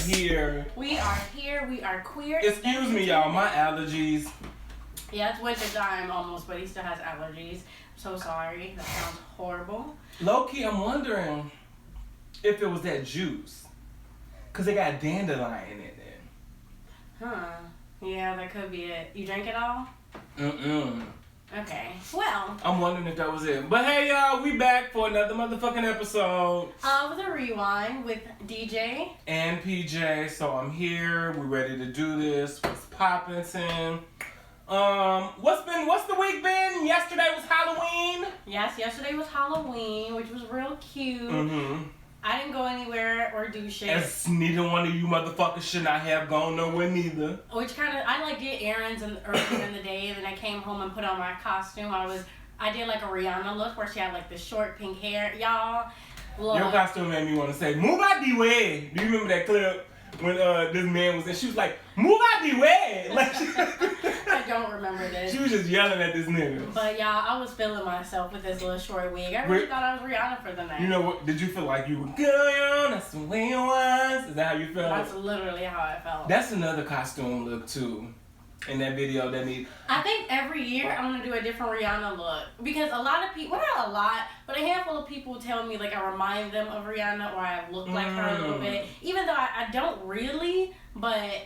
here. We are here. We are queer. Excuse me, y'all. My allergies. Yeah, it's winter time almost, but he still has allergies. So sorry. That sounds horrible. Low-key, I'm wondering if it was that juice. Because it got dandelion in it. Huh. Yeah, that could be it. You drink it all? Mm-mm. Okay. Well. I'm wondering if that was it. But hey, y'all, we back for another motherfucking episode. Of the Rewine with DJ. And PJ. So I'm here. We ready to do this. What's poppin', Tim? What's the week been? Yesterday was Halloween. Yes, yesterday was Halloween, which was real cute. Mm-hmm. I didn't go anywhere or do shit. As neither one of you motherfuckers should not have gone nowhere neither. Which kind of, I did errands earlier in the day, and then I came home and put on my costume. I did like a Rihanna look where she had like the short pink hair. Y'all, look. Your costume made me want to say, move out the way. Do you remember that clip when this man was in? She was like, move out the way. Like, I don't remember this. She was just yelling at this nigga. But y'all, I was feeling myself with this little short wig. I really thought I was Rihanna for the night. You know what? Did you feel like you were good? That's the way it was. Is that how you felt? That's literally how I felt. That's another costume look too. In that video that need. I think every year I'm gonna do a different Rihanna look because a lot of people, well, not a lot, but a handful of people tell me like I remind them of Rihanna or I look like her a little bit, even though I don't really. But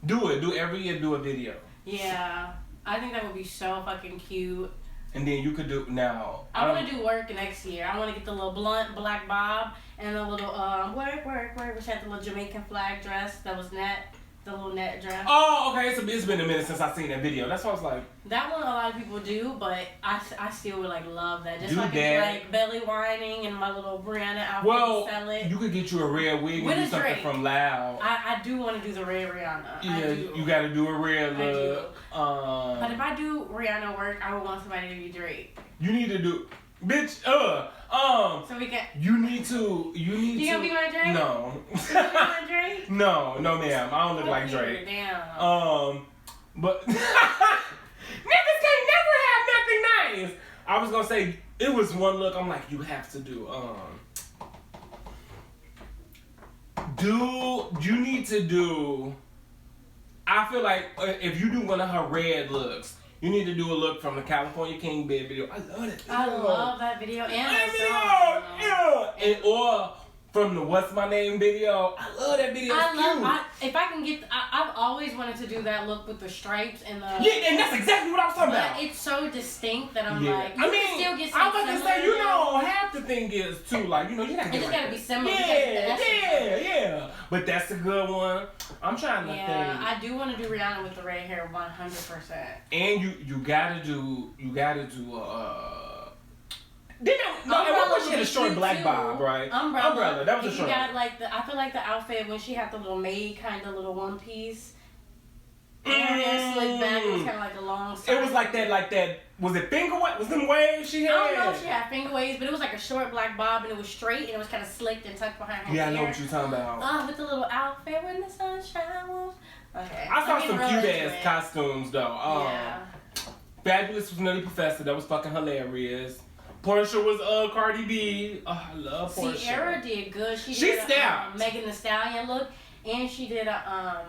do it. Do every year. Do a video. Yeah, I think that would be so fucking cute. And then you could do now. I want to do work next year. I want to get the little blunt black bob and the little work, which had the little Jamaican flag dress that was net. The little net dress. Oh, okay. It's been a minute since I seen that video. That's why I was like. That one a lot of people do, but I still would like love that. Just do like that. Like belly whining and my little Brianna outfit. Well, sell it. You could get you a red wig and do something Drake. from Loud. I do want to do the red Rihanna. Yeah, you got to do a red look. But if I do Rihanna work, I would want somebody to be Drake. You need to do, bitch. So we can. You need to. You gonna be my Drake? No. You gonna be my Drake? No, ma'am. I don't look like Drake. Damn. But niggas can't never have nothing nice. I was gonna say it was one look. I'm like, you have to do. You need to do. I feel like if you do one of her red looks. You need to do a look from the California King Bed video. I love that video. I love that video and that song. Yeah. Or from the What's My Name video. I love that video. If I can get, I've always wanted to do that look with the stripes and the. Yeah, and that's exactly what I was talking about. It's so distinct that I'm like, I mean, still get I'm about to say, half the thing is too, like, you gotta get it just gotta be similar. Yeah. But that's a good one. I'm trying to think. Yeah, I do want to do Rihanna with the red hair 100%. And you gotta do. What she had a short black bob, right? Umbrella. That was a short. You got like I feel like the outfit when she had the little maid kind of little one piece. And her hair slicked back. It was kind of like a long. It was like that. Was it finger waves? Was them waves she had? I don't know if she had finger waves, but it was like a short black bob and it was straight and it was kind of slicked and tucked behind her hair. Yeah, I know what you're talking about. With the little outfit when the sun shines. Okay. I saw some cute ass costumes though. Yeah. Fabulous was Nutty Professor. That was fucking hilarious. Portia was Cardi B. Oh, I love Portia. Sierra did good. She did a Megan Thee Stallion look, and she did a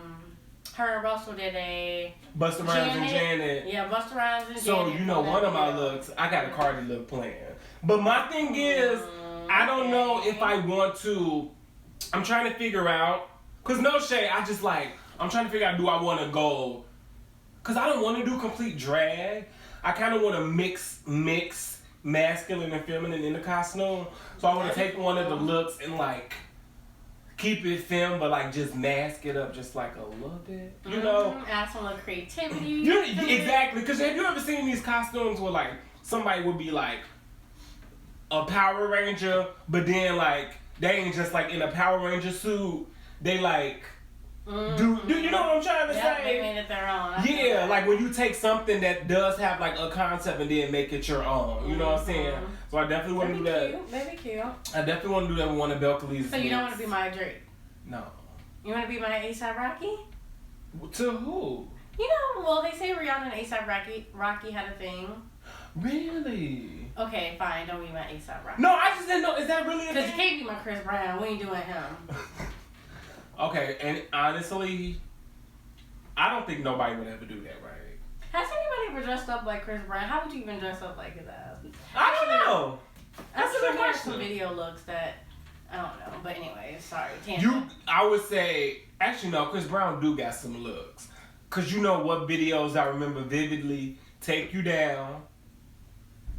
her and Russell did a Busta Rhymes and Janet. Yeah, Busta Rhymes and Janet. So one of my looks, I got a Cardi look planned. But my thing is, I don't know if I want to. I'm trying to figure out, cause no shade, I'm trying to figure out, do I want to go? Cause I don't want to do complete drag. I kind of want to mix masculine and feminine in the costume. So I want to take one of the looks and like keep it femme, but like just mask it up just like a little bit, you know? Add some little creativity. Exactly, because have you ever seen these costumes where like somebody would be like a Power Ranger, but then like they ain't just like in a Power Ranger suit. They like do you know what I'm trying to say? They made it their own. Yeah, like when you take something that does have like a concept and then make it your own. You know what I'm saying? So I definitely want to do that. That'd be cute. I definitely want to do that with one of Belcalee's. So you don't want to be my Drake? No. You want to be my A$AP Rocky? To who? You know, well, they say Rihanna and A$AP Rocky had a thing. Really? Okay, fine. Don't be my A$AP Rocky. No, I just didn't know. Is that really a thing? Because you can't be my Chris Brown. We ain't doing him. Okay, and honestly, I don't think nobody would ever do that, right? Has anybody ever dressed up like Chris Brown? How would you even dress up like that? I don't know. That's a good there's question. some video looks that I don't know. But anyway, sorry. Tangent. I would say, actually no, Chris Brown do got some looks. Cause you know what videos I remember vividly, Take You Down.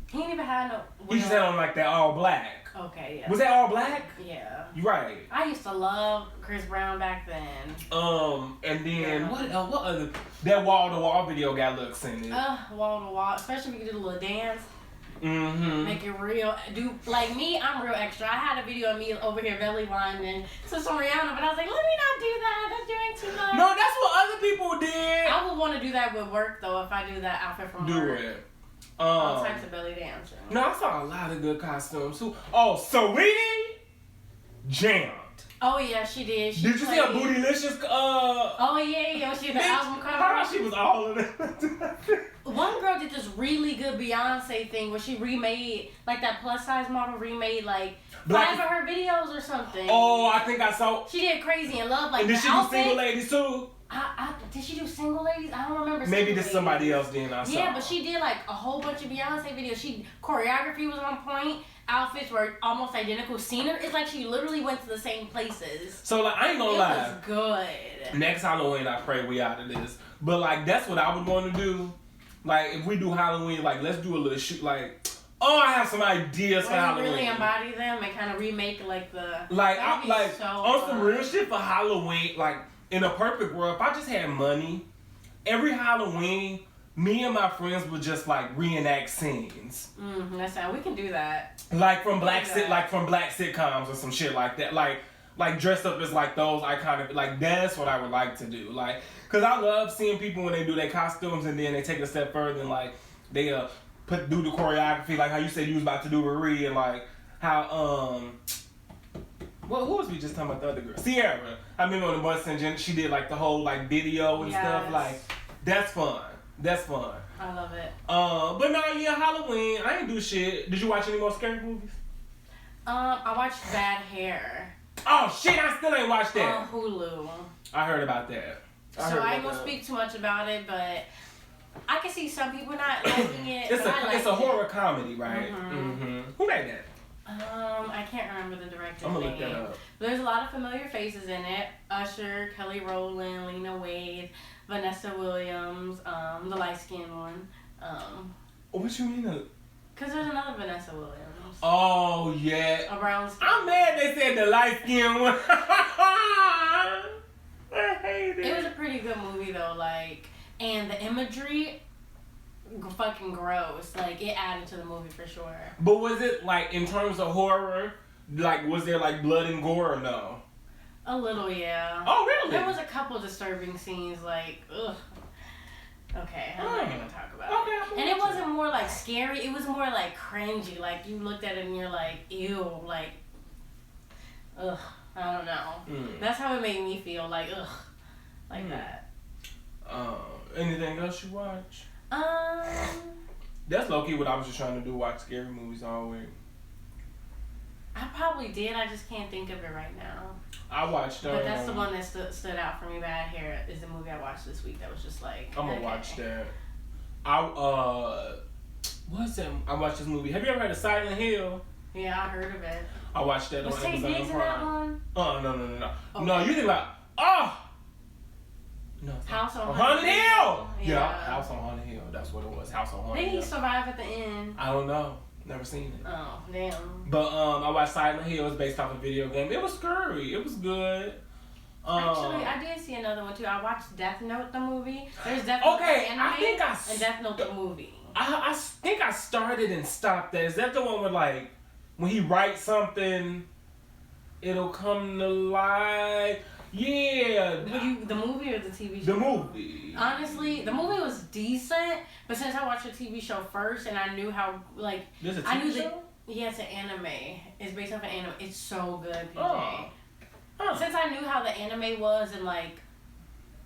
He ain't even had no. He just had on like that all black. Okay, yeah. Was that all black? Yeah. You right. I used to love Chris Brown back then. And then what other that wall to wall video got looks in it. Wall to wall, especially if you could do the little dance. Mm-hmm. Make it real. Do like me, I'm real extra. I had a video of me over here belly winding to some Rihanna, but I was like, let me not do that. That's doing too much. No, that's what other people did. I would want to do that with work though if I do that outfit from work. Do it. All types of belly dancing. No, I saw a lot of good costumes too. Oh, Saweetie jammed. Oh yeah, she did. Did you see her bootylicious? Oh yeah. She had the album cover. She was all of it. One girl did this really good Beyonce thing where she remade, like that plus size model remade like five of her videos or something. Oh, I think I saw. She did Crazy in Love, like and did the she outfit. do Single Ladies too? Did she do Single Ladies? I don't remember. Maybe this somebody else did. I saw. Yeah, but she did like a whole bunch of Beyonce videos. Choreography was on point. Outfits were almost identical. Scenery, it's like she literally went to the same places. So like, I ain't gonna lie. It was good. Next Halloween, I pray we out of this. But like, that's what I would want to do. Like, if we do Halloween, like, let's do a little shoot. Like, I have some ideas for Halloween. Really embody them and kind of remake like the. Like, so on some real shit for Halloween. Like, in a perfect world, if I just had money, every Halloween, me and my friends would just like reenact scenes. That's how we can do that. Like from black sitcoms or some shit like that. Like dressed up as like those iconic. Like that's what I would like to do. Like, cause I love seeing people when they do their costumes and then they take it a step further and like they do the choreography. Like how you said you was about to do Marie and like how Well, who was we just talking about, the other girl? Sierra. I remember on the bus and she did like the whole like video and stuff. Like that's fun. That's fun. I love it. But no, yeah, Halloween. I ain't do shit. Did you watch any more scary movies? I watched Bad Hair. Oh shit! I still ain't watched that. On Hulu. I heard about that. I ain't gonna speak too much about it, but I can see some people not liking it. It's a horror comedy, right? Mm-hmm. Who made that? I can't remember the director's name. I'm gonna look that up. There's a lot of familiar faces in it. Usher, Kelly Rowland, Lena Waithe, Vanessa Williams, the light-skinned one. What you mean? Cause there's another Vanessa Williams. Oh yeah. A brown skin. I'm mad they said the light-skinned one. I hate it. It was a pretty good movie though, like, and the imagery, fucking gross. Like, it added to the movie for sure. But was it like in terms of horror? Like, was there like blood and gore or no? A little, yeah. Oh, really? There was a couple disturbing scenes, like, ugh. Okay, I'm not gonna talk about it. And it wasn't more like scary, it was more like cringy. Like, you looked at it and you're like, ew, like, ugh, I don't know. That's how it made me feel, like, ugh, like that. Anything else you watch? That's low-key what I was just trying to do, watch scary movies all week. I probably did, I just can't think of it right now. I watched But that's the one that stood out for me. Bad Hair is the movie I watched this week that was just like, I'm gonna watch that. What's that? I watched this movie. Have you ever heard of Silent Hill? Yeah, I heard of it. I watched that was on Tay Amazon Diggs in that one? No. Okay. No, you think about no, House on Haunted Hill. Yeah, House on Haunted Hill. That's what it was. House on Haunted Did Hill. he survive at the end? I don't know. Never seen it. Oh, damn. But I watched Silent Hill. It's based off a video game. It was scary. It was good. Actually, I did see another one too. I watched Death Note the movie. There's Death Note the anime and Death Note the movie. I think I started and stopped that. Is that the one where like when he writes something, it'll come to life? Yeah. The movie or the TV show? The movie. Honestly, the movie was decent, but since I watched the TV show first and I knew how like There's a TV show? Yeah, it's an anime. It's based off an anime. It's so good, PJ. Oh. Huh. Since I knew how the anime was and like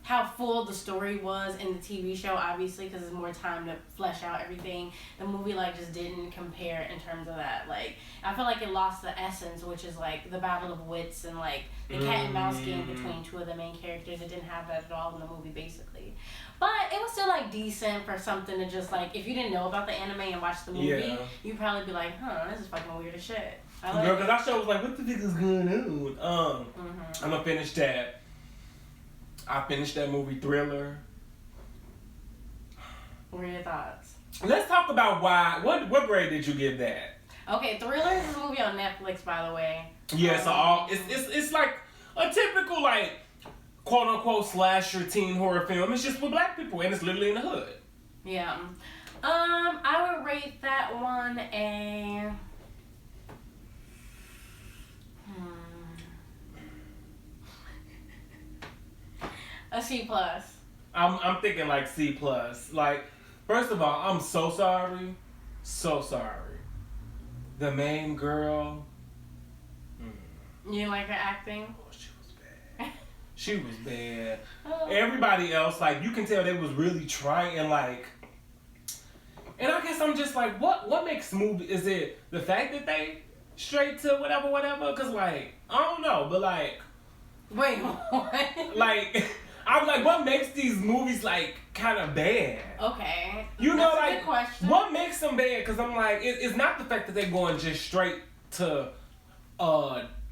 how full the story was in the TV show, obviously, because there's more time to flesh out everything. The movie, like, just didn't compare in terms of that. Like, I feel like it lost the essence, which is, like, the battle of wits and, like, the cat and mouse game between two of the main characters. It didn't have that at all in the movie, basically. But it was still, like, decent for something to just, like, if you didn't know about the anime and watch the movie, you'd probably be like, this is fucking weird as shit. Girl, because that show was like, what the fuck is going on? I'm going to finish that. I finished that movie Thriller. What are your thoughts? Let's talk about why. What grade did you give that? Okay, Thriller is a movie on Netflix, by the way. Yeah, so it's like a typical, like, quote unquote slasher teen horror film. It's just with black people and it's literally in the hood. Yeah. I would rate that one a C+. I'm thinking like C+. Like, first of all, I'm so sorry. So sorry. The main girl. You didn't like her acting? Oh, she was bad. She was bad. Everybody else, like, you can tell they was really trying, and like, and I guess I'm just like, what makes movie? Is it the fact that they straight to whatever? Cause like, I don't know, but like, wait, what? Like, I'm like, what makes these movies like kind of bad? Okay. You know, that's like, a good question. What makes them bad? Cause I'm like, it's not the fact that they're going just straight to,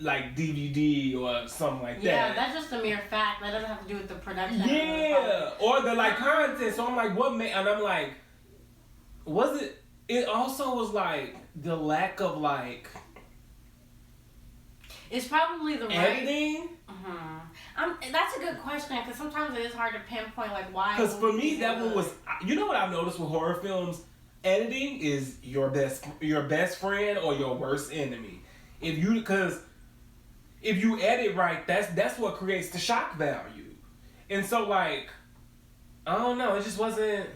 like DVD or something like that. Yeah, that's just a mere fact. That doesn't have to do with the production. Yeah, or the like content. So I'm like, what made? And I'm like, was it? It also was like the lack of like. It's probably the editing. That's a good question because sometimes it is hard to pinpoint like why. Because for me, that one was. You know what I've noticed with horror films? Editing is your best friend or your worst enemy. If you edit right, that's what creates the shock value. And so like, I don't know, it just wasn't.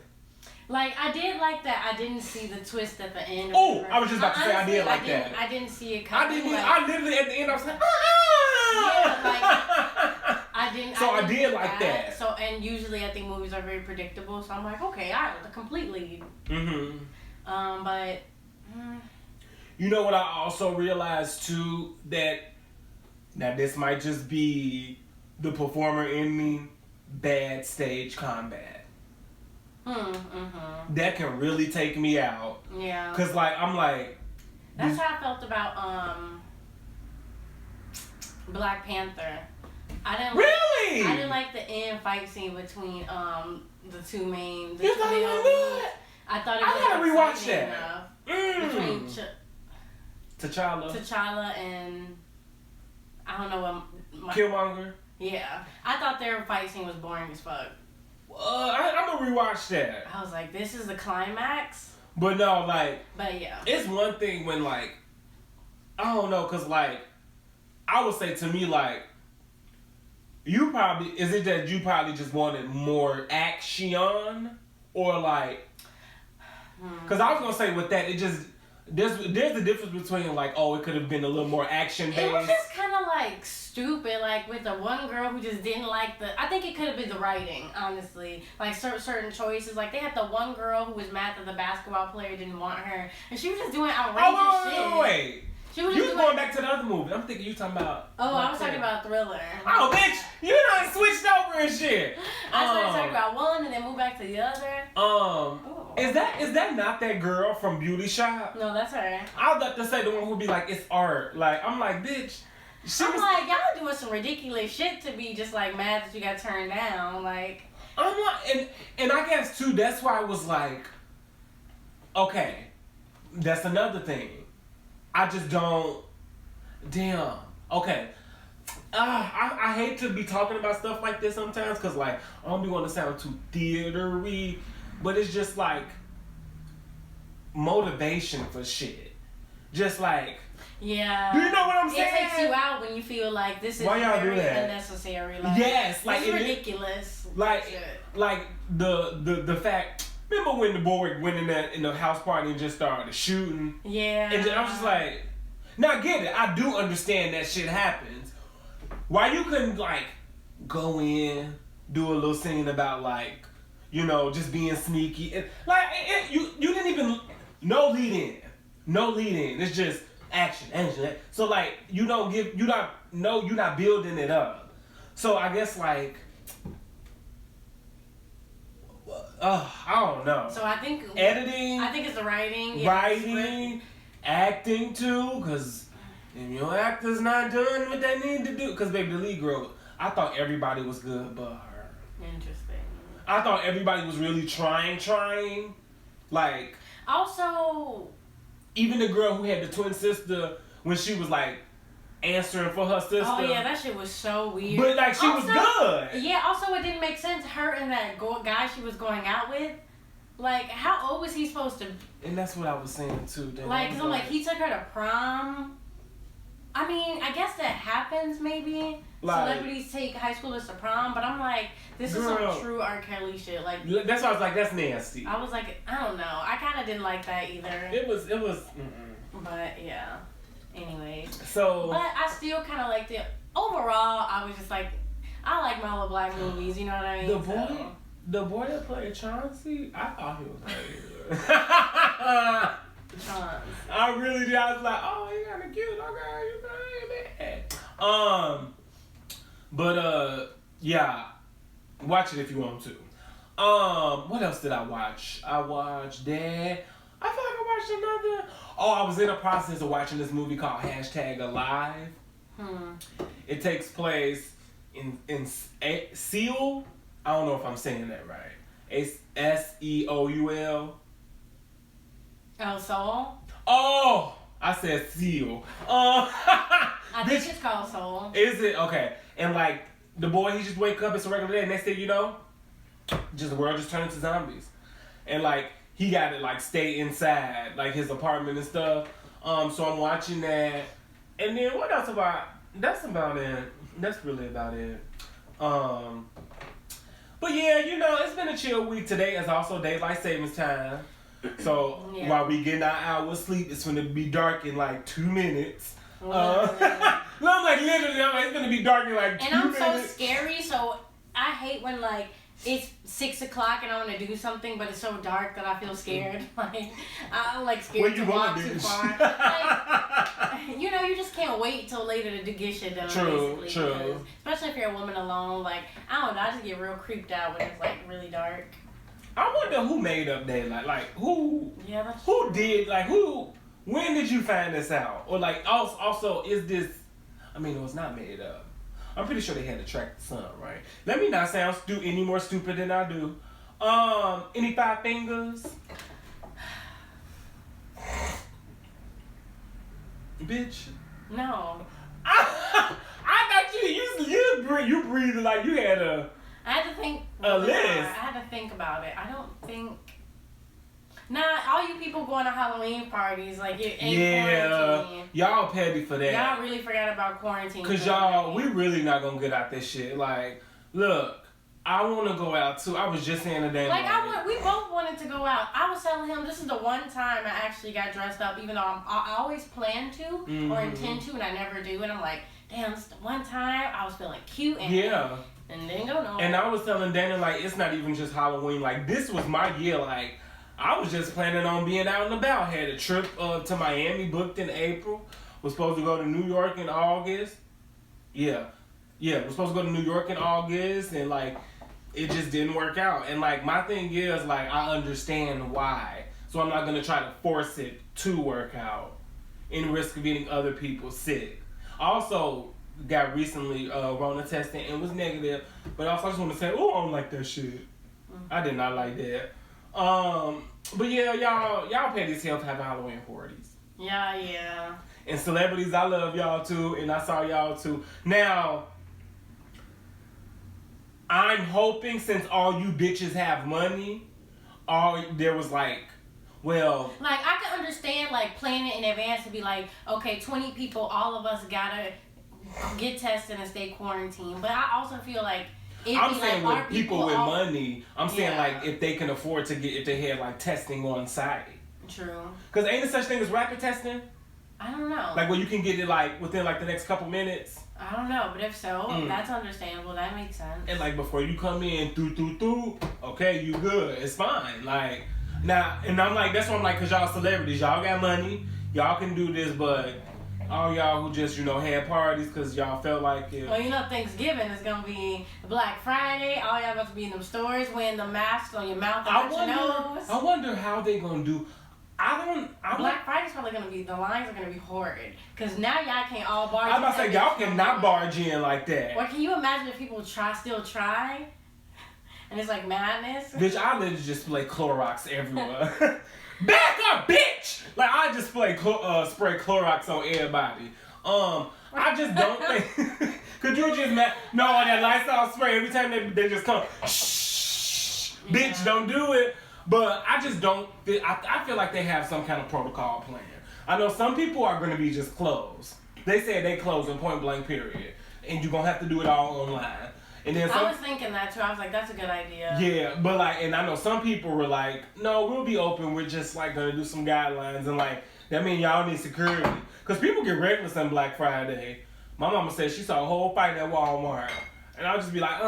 Like, I did like that. I didn't see the twist at the end. Oh, I was just about to say, honestly, I did like that. I didn't see it coming. I literally at the end I was like, yeah, like I didn't. So I did like that. So and usually I think movies are very predictable. So I'm like, okay, I completely. But. You know what I also realized too, that now this might just be the performer in me, bad stage combat. That can really take me out. Yeah. Cause like I'm like. That's how I felt about Black Panther. I didn't like the end fight scene between the two main. You thought it was good? I thought it was. I gotta rewatch that. Between T'Challa and I don't know what. Killmonger. Yeah, I thought their fight scene was boring as fuck. I'm gonna rewatch that. I was like, this is the climax. But no, like. But yeah. It's one thing when like, I don't know, cause like, I would say to me like, is it that you probably just wanted more action or like, cause I was gonna say with that it just. There's a difference between like, oh, it could have been a little more action based. It was just kind of like stupid, like with the one girl who just didn't like I think it could have been the writing, honestly. Like certain choices, like they had the one girl who was mad that the basketball player didn't want her, and she was just doing outrageous shit. Wait. You was going back to the other movie. I'm thinking you talking about. Oh, I was talking about Thriller. Oh, bitch, you done switched over and shit. I started talking about one and then moved back to the other. Is that not that girl from Beauty Shop? No, that's her. I was about to say the one who be like, it's art. Like, I'm like, bitch. Like, y'all doing some ridiculous shit to be just like mad that you got turned down. Like, I'm like, and I guess too, that's why I was like, okay, that's another thing. I just don't. Damn. Okay. I hate to be talking about stuff like this sometimes because, like, I don't be want to sound too theater-y, but it's just like motivation for shit. Just like. Yeah. Do you know what I'm saying? It takes you out when you feel like this is Why y'all very do that? unnecessary. Like, yes. Like, it's ridiculous. Like the fact. Remember when the boy went in the house party and just started shooting? Yeah. And I was just like, now I get it. I do understand that shit happens. Why you couldn't like go in, do a little scene about like, you know, just being sneaky. You didn't even no lead in. It's just action. So like you're not building it up. So I guess like I don't know. So I think editing. I think it's the writing. Writing, acting too, because if your actor's not doing what they need to do, because baby, the lead girl, I thought everybody was good but her. Interesting. I thought everybody was really trying. Like also, even the girl who had the twin sister when she was like answering for her sister. Oh yeah, that shit was so weird. But like she was good. Yeah. Also, it didn't make sense. Her and that guy she was going out with. Like, how old was he supposed to? And that's what I was saying too. Like, cause I'm like, he took her to prom. I mean, I guess that happens maybe. Like, celebrities take high schoolers to prom, but I'm like, this is some true R. Kelly shit. Like, that's why I was like, that's nasty. I was like, I don't know. I kind of didn't like that either. It was. But yeah. Anyways. So. But I still kind of liked it. Overall, I was just like, I like my little black movies. You know what I mean? The boy that played Chauncey, I thought he was pretty good. I really did. I was like, oh, he kind of cute. Okay, you bad. But yeah, watch it if you want to. What else did I watch? I watched that. I feel like I watched another. Oh, I was in the process of watching this movie called #Alive. It takes place in Seoul. I don't know if I'm saying that right. Seoul. Oh, Seoul? Oh, I said Seoul. I think it's called Seoul. Is it? Okay. And like the boy, he just wake up, it's a regular day, and next thing you know, just the world just turned into zombies. And like he got to like stay inside like his apartment and stuff. So I'm watching that. And then what else that's about it. That's really about it. But yeah, you know, it's been a chill week. Today is also daylight savings time. So while we getting our hour of sleep, it's gonna be dark in like 2 minutes. No, I'm like literally, it's gonna be dark in like 2 minutes. And I'm so scary, so I hate when like it's 6 o'clock and I want to do something, but it's so dark that I feel scared. Like I'm like scared to walk too far. Like, you know, you just can't wait till later to get shit done. True. Because, especially if you're a woman alone. Like I don't know, I just get real creeped out when it's like really dark. I wonder who made up daylight. Like who? Yeah, that's who true. did? Like who? When did you find this out? Or like also is this? I mean, it was not made up. I'm pretty sure they had to track the sun, right? Let me not sound any more stupid than I do. Any 5 fingers? Bitch. No. I thought you breathed like you had a. I had to think. A list. I had to think about it. I don't think. Nah, all you people going to Halloween parties, like it ain't quarantine. Y'all petty for that. Y'all really forgot about quarantine. Cause y'all, we really not gonna get out this shit. Like, look, I want to go out too. I was just saying today. Like we both wanted to go out. I was telling him this is the one time I actually got dressed up, even though I always plan to or intend to, and I never do. And I'm like, damn, this is the one time I was feeling cute and and didn't go nowhere. And I was telling Dana like it's not even just Halloween. Like this was my year. Like. I was just planning on being out and about. Had a trip to Miami booked in April. Was supposed to go to New York in August. Yeah, was supposed to go to New York in August, and like it just didn't work out. And like my thing is like I understand why, so I'm not gonna try to force it to work out, in risk of getting other people sick. Also got recently Rona tested and was negative, but also I just want to say, oh, I don't like that shit. I did not like that. But yeah, y'all pay this hell to have Halloween parties. Yeah. And celebrities, I love y'all too, and I saw y'all too. Now, I'm hoping since all you bitches have money, there was like, well... Like, I can understand, like, planning in advance to be like, okay, 20 people, all of us gotta get tested and stay quarantined. But I also feel like I'm saying like with people with money, I'm saying like if they can afford to get, if they had like testing on site. True. Because ain't there such thing as rapid testing? I don't know. Like where you can get it like within like the next couple minutes. I don't know, but if so, that's understandable. That makes sense. And like before you come in, okay, you good. It's fine. Like now, and I'm like, that's why I'm like, cause y'all celebrities, y'all got money, y'all can do this, but all y'all who just had parties cause y'all felt like it. Well, Thanksgiving is gonna be Black Friday. All y'all about to be in them stores wearing the masks on your mouth and your nose. I wonder how they gonna do. Black Friday's probably gonna be, the lines are gonna be horrid. Cause now y'all can't all barge in. I'm about to say, y'all cannot barge in like that. Or can you imagine if people still try? And it's like madness? Bitch, I literally just play Clorox everywhere. Back up, bitch! Like, I just spray Clorox on everybody. I just don't think... Could you just... No, that Lysol spray, every time they just come... Shh! Yeah. Bitch, don't do it. But I just don't... I feel like they have some kind of protocol plan. I know some people are going to be just closed. They said they close in point blank period. And you're going to have to do it all online. And then I was thinking that too. I was like, that's a good idea. Yeah, but like, and I know some people were like, no, we'll be open. We're just like going to do some guidelines. And like, that means y'all need security. Because people get reckless on Black Friday. My mama said she saw a whole fight at Walmart. And I'll just be like,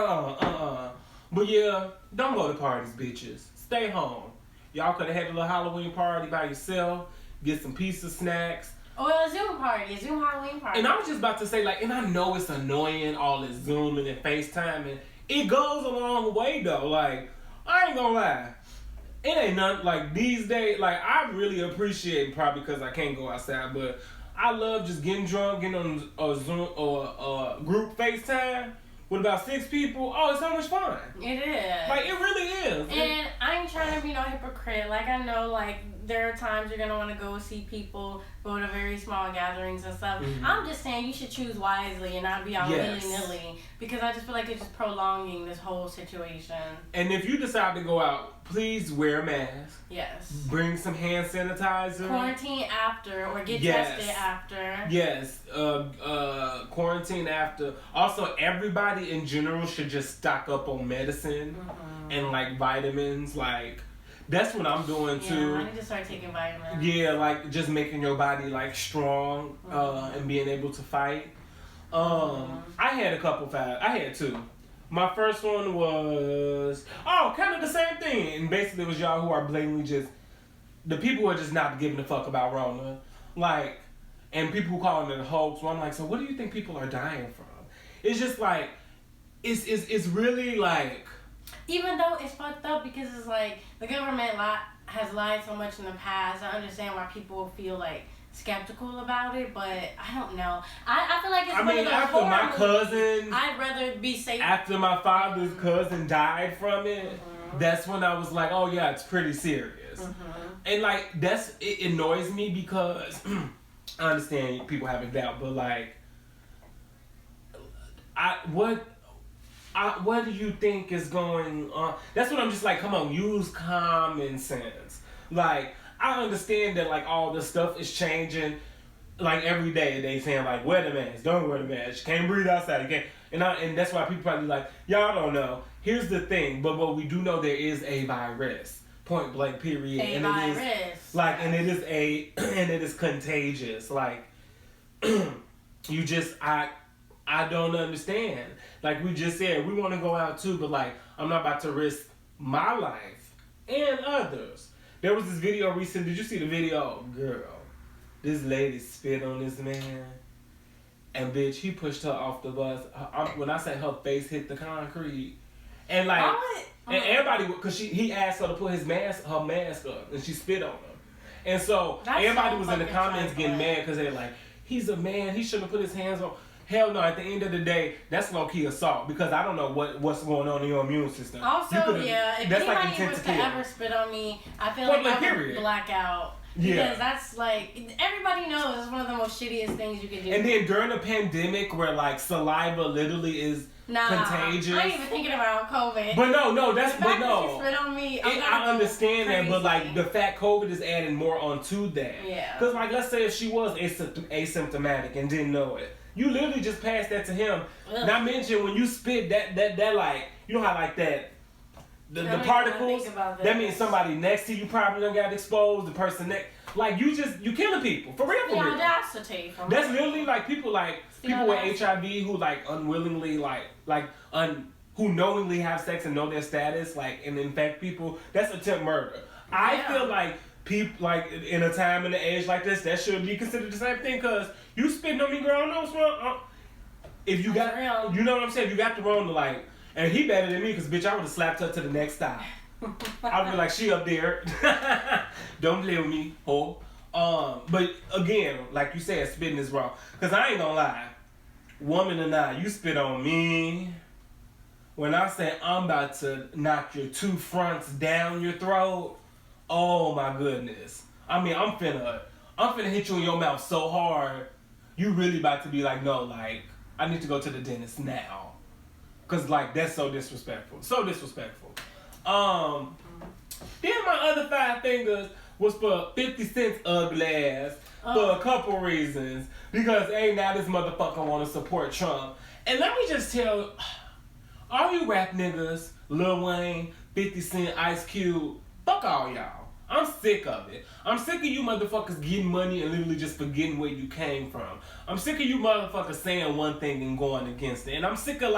But yeah, don't go to parties, bitches. Stay home. Y'all could have had a little Halloween party by yourself. Get some pizza snacks. Or a Zoom party, a Zoom Halloween party. And I was just about to say, like, and I know it's annoying, all this Zooming and FaceTiming. It goes a long way, though. Like, I ain't gonna lie. It ain't nothing, like, these days, like, I really appreciate it, probably because I can't go outside, but I love just getting drunk, getting on a Zoom or a group FaceTime with about 6 people. Oh, it's so much fun. It is. Like, it really is. And I ain't trying to be no hypocrite. Like, I know, like, there are times you're going to want to go see people, go to very small gatherings and stuff. Mm-hmm. I'm just saying you should choose wisely and not be out willy-nilly, because I just feel like it's just prolonging this whole situation. And if you decide to go out, please wear a mask. Yes. Bring some hand sanitizer. Quarantine after, or get tested after. Yes. Quarantine after. Also, everybody in general should just stock up on medicine and like vitamins. Like, that's what I'm doing too. I need to start taking vitamins. Yeah, like just making your body like strong and being able to fight. I had a couple I had 2. My first one was kind of the same thing, and basically it was y'all who are blatantly just the people who are just not giving a fuck about Rona, like, and people who calling it a hoax. Well, I'm like, so what do you think people are dying from? It's just like it's really like. Even though it's fucked up because it's like the government has lied so much in the past, I understand why people feel like skeptical about it, but I don't know. I feel like it's one of those after my cousin, I'd rather be safe. After my father's cousin died from it, that's when I was like, oh yeah, it's pretty serious. And like it annoys me because I understand people having doubt, but like what do you think is going on? That's what I'm just like, come on, use common sense. Like, I understand that, like, all this stuff is changing, like, every day. They saying, like, wear the mask, don't wear the mask, can't breathe outside, you can't. And that's why people probably like, y'all don't know. Here's the thing, but what we do know, there is a virus, point blank, period. And it is contagious. Like, you just, I don't understand. Like we just said, we want to go out too, but like, I'm not about to risk my life and others. There was this video recently. Did you see the video? Girl, this lady spit on this man. And bitch, he pushed her off the bus. When I say her face hit the concrete. And like, and everybody, because he asked her to put her mask up, and she spit on him. And so, everybody was in the comments getting mad because they're like, he's a man, he shouldn't have put his hands on. Hell no, at the end of the day, that's low-key assault because I don't know what's going on in your immune system. Also, if anybody was to ever spit on me, I feel like I would black out. Because that's like, everybody knows it's one of the most shittiest things you can do. And then during a pandemic where like saliva literally is contagious. I ain't even thinking about COVID. But no, that you spit on me, I understand that, but like the fact COVID is adding more onto that. Yeah. Because like, let's say if she was asymptomatic and didn't know it. You literally just passed that to him. Ugh. Not mention when you spit that like, you know how like that, the particles, that means somebody next to you probably done got exposed, the person next. Like you killing people for real. The audacity. That's literally like people with HIV who like unwillingly who knowingly have sex and know their status and infect people. That's attempt murder. I feel like people like in a time and an age like this that should be considered the same thing because you spitting on me, girl. No, if you got, real. You know what I'm saying. You got the wrong to and he better than me because bitch, I would have slapped her to the next stop. I would be like, she up there. Don't play with me, whore. But again, like you said, spitting is wrong. Cause I ain't gonna lie, woman or not, you spit on me. When I say I'm about to knock your two fronts down your throat, oh my goodness. I mean, I'm finna hit you in your mouth so hard, you really about to be like, no, I need to go to the dentist now. Cause that's so disrespectful. So disrespectful. Then my other 5 fingers was for 50 Cent's ugly ass for a couple reasons. Because now this motherfucker want to support Trump. And let me just tell, all you rap niggas, Lil Wayne, 50 Cent, Ice Cube, fuck all y'all. I'm sick of it. I'm sick of you motherfuckers getting money and literally just forgetting where you came from. I'm sick of you motherfuckers saying one thing and going against it. And I'm sick of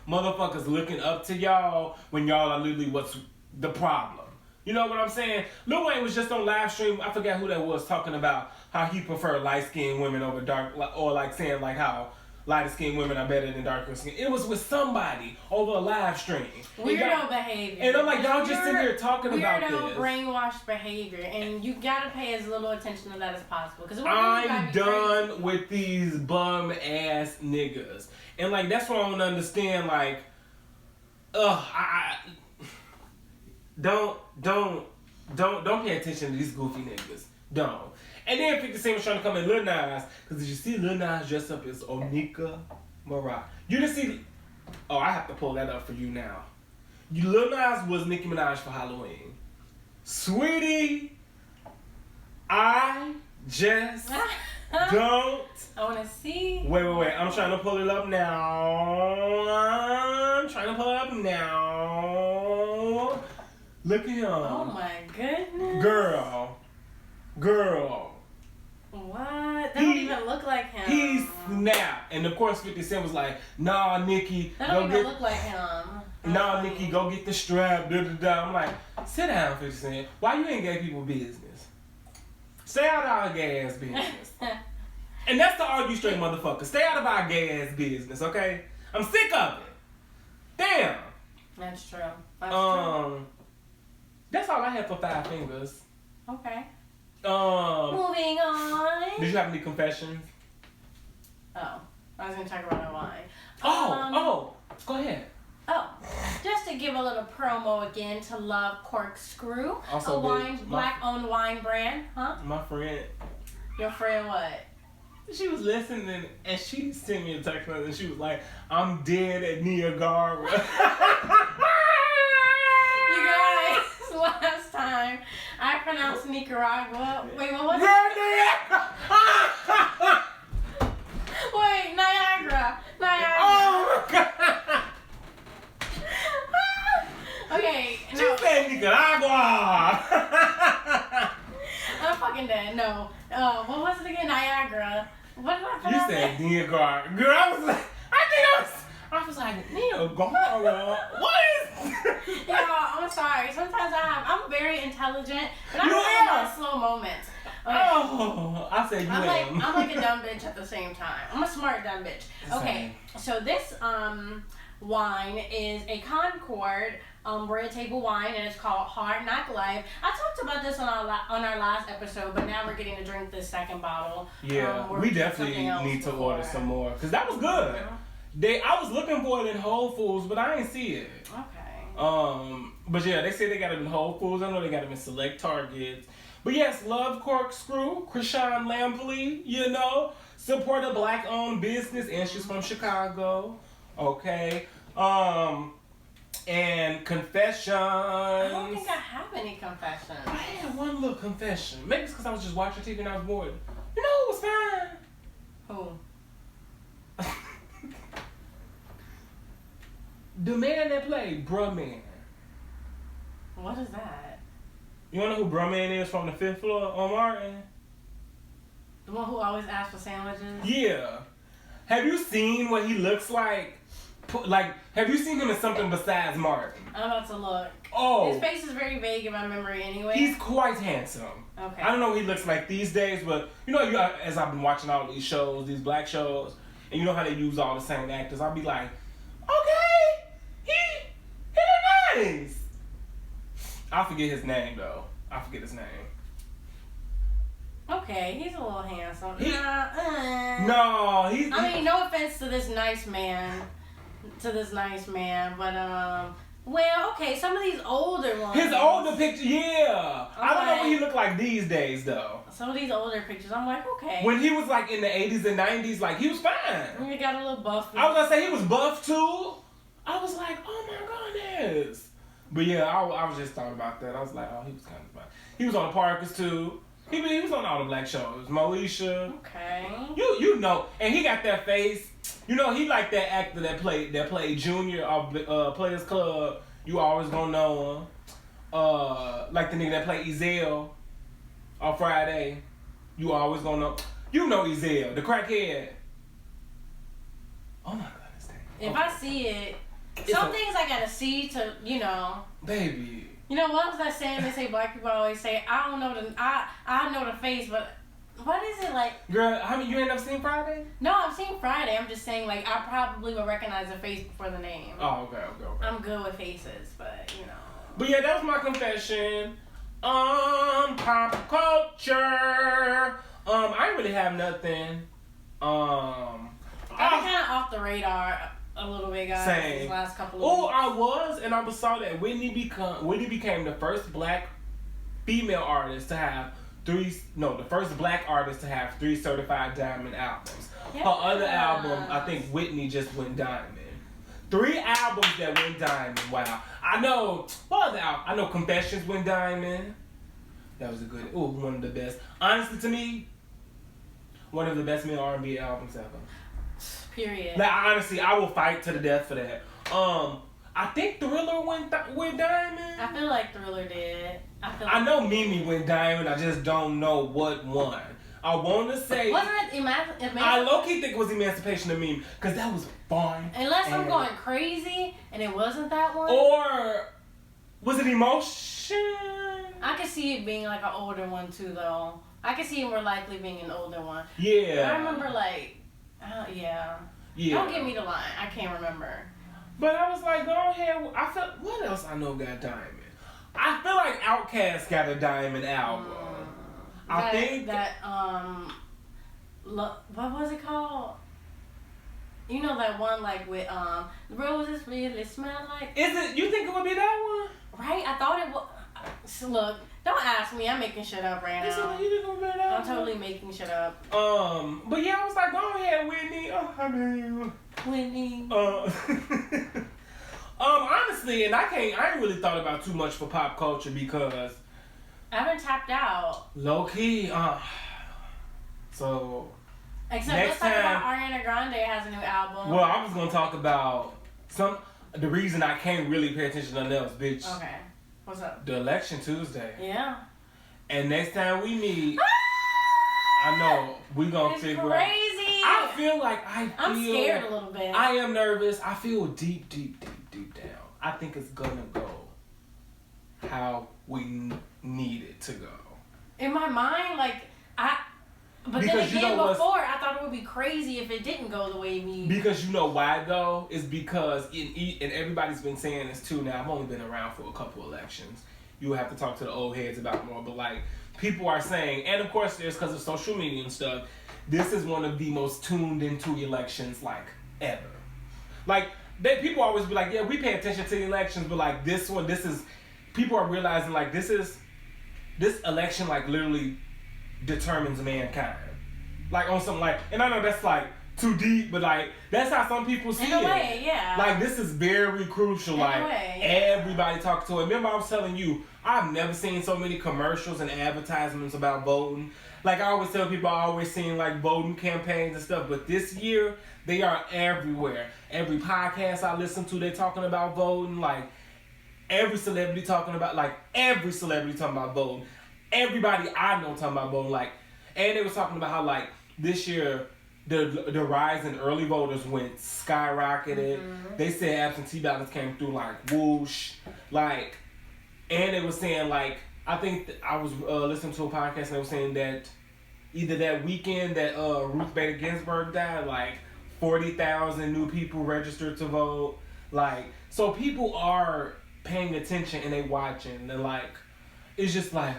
motherfuckers looking up to y'all when y'all are literally what's the problem. You know what I'm saying? Lil Wayne was just on live stream. I forgot who that was talking about how he preferred light-skinned women over dark, or saying how lighter-skinned women are better than darker skin. It was with somebody over a live stream. Weirdo behavior. And I'm like, y'all just sitting here talking about this. Weirdo brainwashed behavior. And you gotta pay as little attention to that as possible. I'm done with these bum-ass niggas. And that's what I don't understand. Don't pay attention to these goofy niggas. Don't. And then 50 Cent was trying to come in Lil Nas, because did you see Lil Nas dressed up as Onika Mara? You didn't see... Oh, I have to pull that up for you now. Lil Nas was Nicki Minaj for Halloween. Sweetie, I just don't... I want to see. Wait. I'm trying to pull it up now. Look at him. Oh my goodness. Girl. What? That don't even look like him. He snapped. And of course 50 Cent was like, nah, Nicki. That don't even look like him. Nah, Nicki, go get the strap. I'm like, sit down, 50 Cent. Why you ain't gay people business? Stay out of our gay ass business. And that's the argue straight motherfucker. Stay out of our gay ass business, okay? I'm sick of it. Damn. That's true. True. That's all I had for 5 fingers. Okay. Moving on. Did you have any confessions? Oh, I was gonna talk about Rewine. Go ahead. Just to give a little promo again to Love Corkscrew, also black-owned wine brand, huh? My friend. Your friend what? She was listening and she sent me a text message and she was like, I'm dead at Niagara. You guys, last time I pronounced Nicaragua. Wait, what was it? Wait, Niagara. Oh my God. Okay. She said Nicaragua. I'm fucking dead. No. What was it again? Niagara. What did I pronounce? You said Niagara. Girl, I was like, Niagara. What is? I'm sorry. Sometimes I'm very intelligent, but I have slow moments. Okay. Oh, I said I'm like a dumb bitch at the same time. I'm a smart dumb bitch. Okay, so this wine is a Concord red table wine, and it's called Hard Knock Life. I talked about this on our last episode, but now we're getting to drink this second bottle. Yeah, we definitely need to order some more because that was good. I was looking for it in Whole Foods, but I didn't see it. Okay. But yeah, they say they got it in Whole Foods. I know they got them in select Targets. But yes, Love Corkscrew, Krishan Lampley, support a black-owned business, and she's from Chicago. Okay. And confessions. I don't think I have any confessions. I had one little confession. Maybe it's because I was just watching TV and I was bored. You know who was fine? Who? The man that played Bruh Man. What is that? You wanna know who Brumman is from the 5th floor on Martin? The one who always asks for sandwiches? Yeah. Have you seen what he looks like? Like, have you seen him in something besides Martin? I'm about to look. Oh. His face is very vague in my memory anyway. He's quite handsome. Okay. I don't know what he looks like these days, but as I've been watching all these shows, these black shows, and you know how they use all the same actors, I'll be like, okay, he look nice. I forget his name though. I forget his name. Okay, he's a little handsome. No, he's. I mean, no offense to this nice man, but well, okay, some of these older ones. His older picture, yeah. Okay. I don't know what he looked like these days though. Some of these older pictures, I'm like, okay. When he was like in the 80s and 90s, like he was fine. He got a little buff. I was gonna say he was buff too. I was like, oh my goodness. But yeah, I was just thought about that. I was like, oh, he was kind of fine. He was on the Parkers too. He was on all the black shows. Moesha. Okay. You know, and he got that face. You know, he like that actor that played Junior of Players Club. You always gonna know him. Like the nigga that played Ezell on Friday. You always gonna know. You know Ezell, the crackhead. Oh my goodness. If I see it, some things I gotta see to, Baby. You know, what was that saying they say black people always say, I don't know I know the face, but what is it like? Girl, you ain't never seen Friday? No, I've seen Friday. I'm just saying, like, I probably would recognize the face before the name. Oh, okay. I'm good with faces, but, But yeah, that was my confession. Pop culture. I didn't really have nothing. I've been kind of off the radar a little bit, guys. Same. These last couple of weeks. I was, and I saw that Whitney became the first black female artist to have the first black artist to have 3 certified diamond albums. Yes. Her other album, I think Whitney just went diamond. 3 albums that went diamond. Wow. I know. What other album? I know Confessions went diamond. That was one of the best. Honestly, to me, one of the best male R&B albums ever. Period. Like, honestly, I will fight to the death for that. I think Thriller went diamond. I feel like Thriller did. I know Mimi went diamond. I just don't know what one. I want to say. Wasn't it I low-key think it was Emancipation of Mimi because that was fun. Unless I'm going crazy and it wasn't that one. Or was it Emotion? I could see it being like an older one too, though. I could see it more likely being an older one. Yeah. I remember yeah. Don't give me the line. I can't remember. But I was like, go ahead. What else I know got diamond? I feel like Outkast got a diamond album. I think that what was it called? You know that one like with roses really smell like. Is it? You think it would be that one? Right? I thought it was. So look, don't ask me. I'm making shit up right now. I'm totally making shit up. But yeah, I was like, go ahead, Whitney. Whitney. Honestly, and I ain't really thought about too much for pop culture because I've been tapped out. Low key, so except let's talk about Ariana Grande has a new album. Well, I was gonna talk about the reason I can't really pay attention to nothing else, bitch. Okay. What's up? The election Tuesday. Yeah. And next time we meet, I know we gonna figure out. Crazy. I feel like I'm scared a little bit. I am nervous. I feel deep down. I think it's gonna go how we need it to go. In my mind, but then again, before I thought it would be crazy if it didn't go the way we. Because you know why though? It's because and everybody's been saying this too. Now I've only been around for a couple elections. You will have to talk to the old heads about more, but like people are saying, and of course there's because of social media and stuff. This is one of the most tuned into elections like ever. Like people always be like, yeah, we pay attention to the elections, but like this one, people are realizing like this election like literally determines mankind. Like on something like, and I know that's like too deep, but like that's how some people see it. In a way, yeah. Like this is very crucial. In like a way, yeah. Everybody talks to it. Remember I was telling you, I've never seen so many commercials and advertisements about voting. Like I always tell people, I always seen like voting campaigns and stuff, but this year they are everywhere. Every podcast I listen to, they're talking about voting. Like every celebrity talking about voting. Everybody I know talking about voting. Like, and they was talking about how like this year the rise in early voters went skyrocketed. Mm-hmm. They said absentee ballots came through like whoosh, like, and they was saying like I think I was listening to a podcast and they were saying that either that weekend that Ruth Bader Ginsburg died, like 40,000 new people registered to vote. Like, so people are paying attention and they watching and like it's just like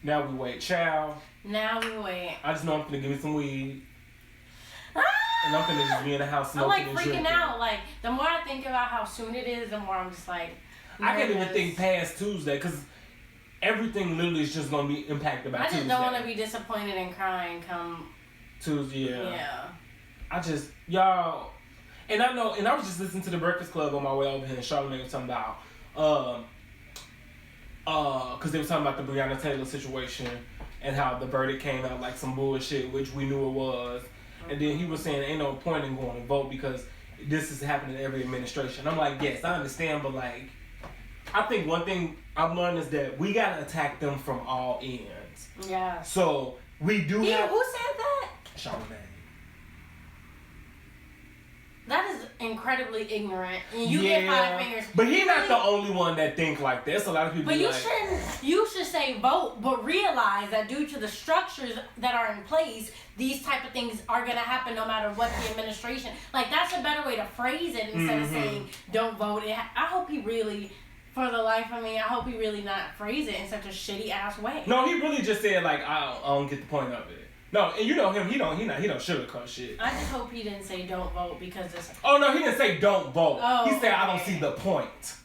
now we wait, child. Now we wait. I just know I'm gonna give me some weed. And I'm gonna just be in the house smoking. I'm like freaking out. Like the more I think about how soon it is, the more I'm just like nervous. I can't even think past Tuesday because everything literally is just gonna be impacted by Tuesday. I just don't want to be disappointed and crying come Tuesday. Yeah. I just y'all, and I know, and I was just listening to the Breakfast Club on my way over here, and Charlamagne was talking about because they were talking about the Breonna Taylor situation and how the verdict came out like some bullshit, which we knew it was. And then he was saying ain't no point in going to vote because this is happening in every administration. I'm like, yes, I understand, but like, I think one thing I've learned is that we gotta attack them from all ends. Yeah. So we do have. Who said that? Charlamagne. That is incredibly ignorant. And you get 5 fingers. But he's not the only one that think like this. A lot of people. But you should say vote, but realize that due to the structures that are in place, these type of things are gonna happen no matter what the administration. Like that's a better way to phrase it instead of saying don't vote. I hope he really, for the life of me, I hope he really not phrase it in such a shitty ass way. No, he really just said like I don't get the point of it. No, and you know him, he don't sugarcoat shit. I just hope he didn't say don't vote because it's... Oh no, he didn't say don't vote. Oh, he said I don't see the point.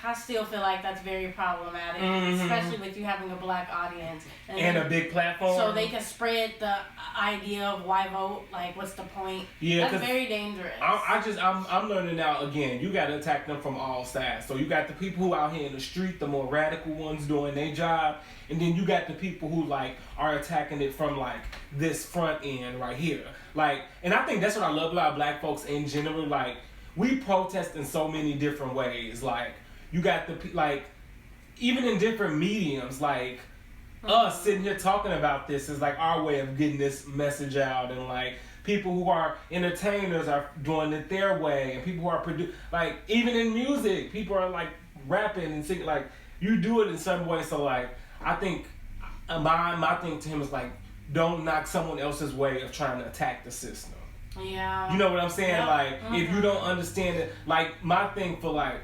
I still feel like that's very problematic, especially with you having a black audience. And a big platform. So they can spread the idea of why vote, like what's the point. Yeah, that's very dangerous. I'm learning now, again, you got to attack them from all sides. So you got the people who out here in the street, the more radical ones doing their job. And then you got the people who like are attacking it from like this front end right here. Like, and I think that's what I love about black folks in general. Like, we protest in so many different ways. Like, you got the, like, even in different mediums, like, us sitting here talking about this is like our way of getting this message out. And like, people who are entertainers are doing it their way. And people who are like, even in music, people are like rapping and singing. Like, you do it in some way. So like, I think my thing to him is like, don't knock someone else's way of trying to attack the system. Yeah. You know what I'm saying? Yeah. Like, if you don't understand it, like my thing for like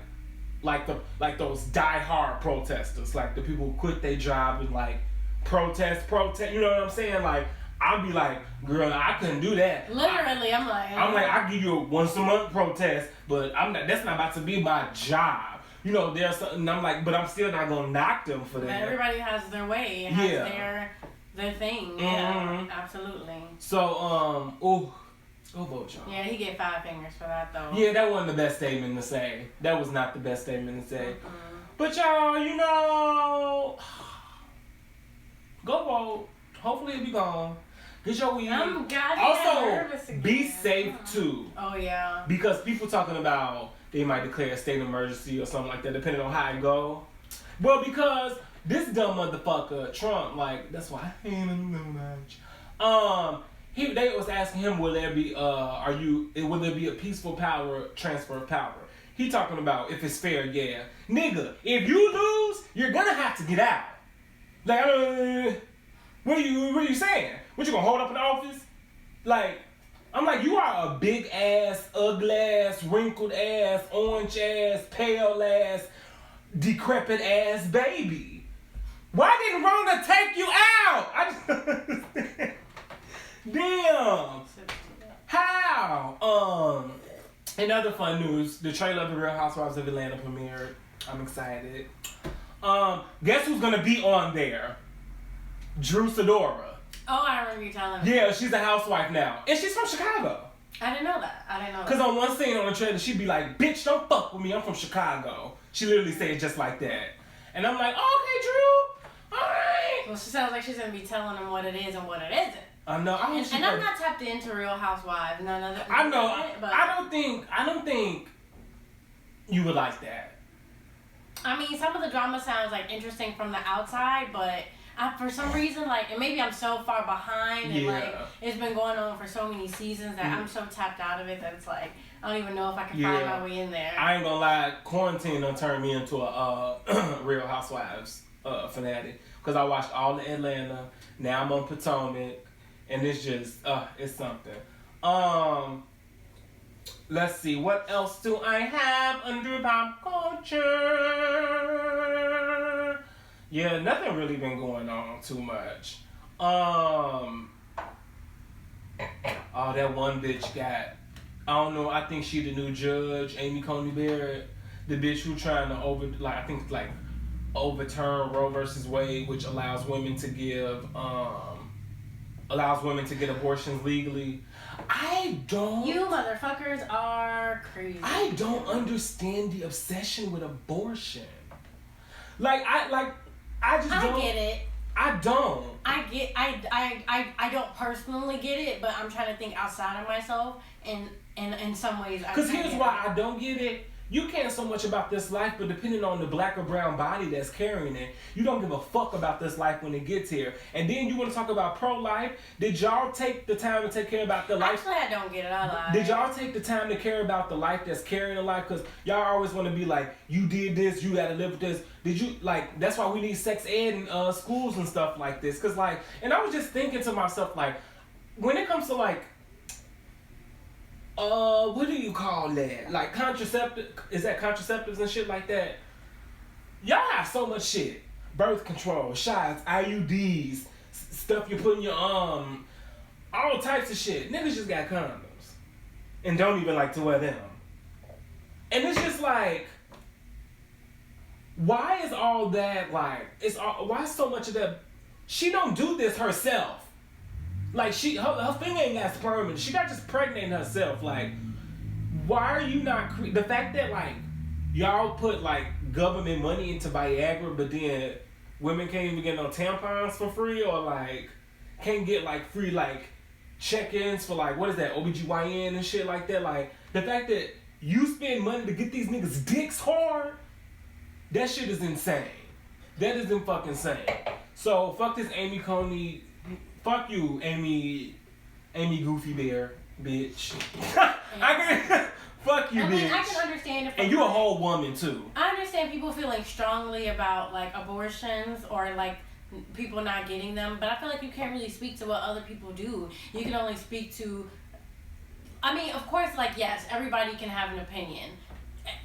those die-hard protesters, like the people who quit their job and like protest, you know what I'm saying? Like, I'll be like, girl, I couldn't do that. Literally, I'm like, I give you a once a month protest, but that's not about to be my job. You know, there's something, I'm like, but I'm still not gonna knock them for that. Everybody has their way, has their thing. Yeah, absolutely. So, go vote, y'all. Yeah, he get 5 fingers for that though. Yeah, that wasn't the best statement to say. That was not the best statement to say. But y'all, you know, go vote. Hopefully it'll be gone. Get your weed. I'm goddamn also, nervous again. Be safe too. Oh yeah. Because people talking about they might declare a state of emergency or something like that, depending on how it go. Well, because this dumb motherfucker Trump, like that's why I hate him so much. They was asking him, will there be a peaceful transfer of power? He talking about if it's fair, yeah. Nigga, if you lose, you're gonna have to get out. Like, what are you saying? What, you gonna hold up in the office? Like, I'm like, you are a big ass, ugly ass, wrinkled ass, orange ass, pale ass, decrepit ass baby. Why didn't Rona take you out? I just damn. How? In other fun news, the trailer of The Real Housewives of Atlanta premiered. I'm excited. Guess who's gonna be on there? Drew Sidora. Oh, I remember you telling me. Yeah, she's a housewife now. And she's from Chicago. I didn't know that. Because on one scene on the trailer, she'd be like, bitch, don't fuck with me. I'm from Chicago. She literally said it just like that. And I'm like, oh, okay, Drew. All right. Well, she sounds like she's going to be telling them what it is and what it isn't. I know. And I'm not tapped into Real Housewives. None of that. I know. But I don't think you would like that. I mean, some of the drama sounds like interesting from the outside, but for some reason, like, and maybe I'm so far behind, and like it's been going on for so many seasons that I'm so tapped out of it that it's like I don't even know if I can find my way in there. I ain't gonna lie, quarantine done turned me into a Real Housewives fanatic, because I watched all of Atlanta. Now I'm on Potomac, and it's just it's something. Let's see, what else do I have under pop culture? Yeah, nothing really been going on too much. Oh, that one bitch got, I don't know, I think she the new judge, Amy Coney Barrett, the bitch who trying to overturn Roe versus Wade, which allows women to get abortions legally. You motherfuckers are crazy. I don't understand the obsession with abortion. I get it. I don't. I don't personally get it, but I'm trying to think outside of myself, and in some ways because here's why I don't get it. You care so much about this life, but depending on the black or brown body that's carrying it, you don't give a fuck about this life when it gets here. And then you want to talk about pro-life? Did y'all take the time to take care about the life? Actually, I don't get it. I lie. Did y'all take the time to care about the life that's carrying the life? Because y'all always want to be like, you did this, you got to live with this. Did you, like, that's why we need sex ed in schools and stuff like this. Because, like, and I was just thinking to myself, like, when it comes to, like, what do you call that? Like contraceptives and shit like that? Y'all have so much shit. Birth control, shots, IUDs, stuff you put in your all types of shit. Niggas just got condoms. And don't even like to wear them. And it's just like, why is all that like, why so much of that? She don't do this herself. Like, her finger ain't got sperm in it. She got just pregnant herself. Like, why are you not... the fact that, like, y'all put, like, government money into Viagra, but then women can't even get no tampons for free, or, like, can't get, like, free, like, check-ins for, like, what is that, OBGYN and shit like that. Like, the fact that you spend money to get these niggas' dicks hard, that shit is insane. That is fucking insane. So, fuck this Amy Coney... Fuck you, Amy Goofy Bear, bitch. Fuck you, bitch. I can understand it. And you a whole woman too. I understand people feeling strongly about like abortions or like people not getting them, but I feel like you can't really speak to what other people do. You can only speak to. I mean, of course, like yes, everybody can have an opinion.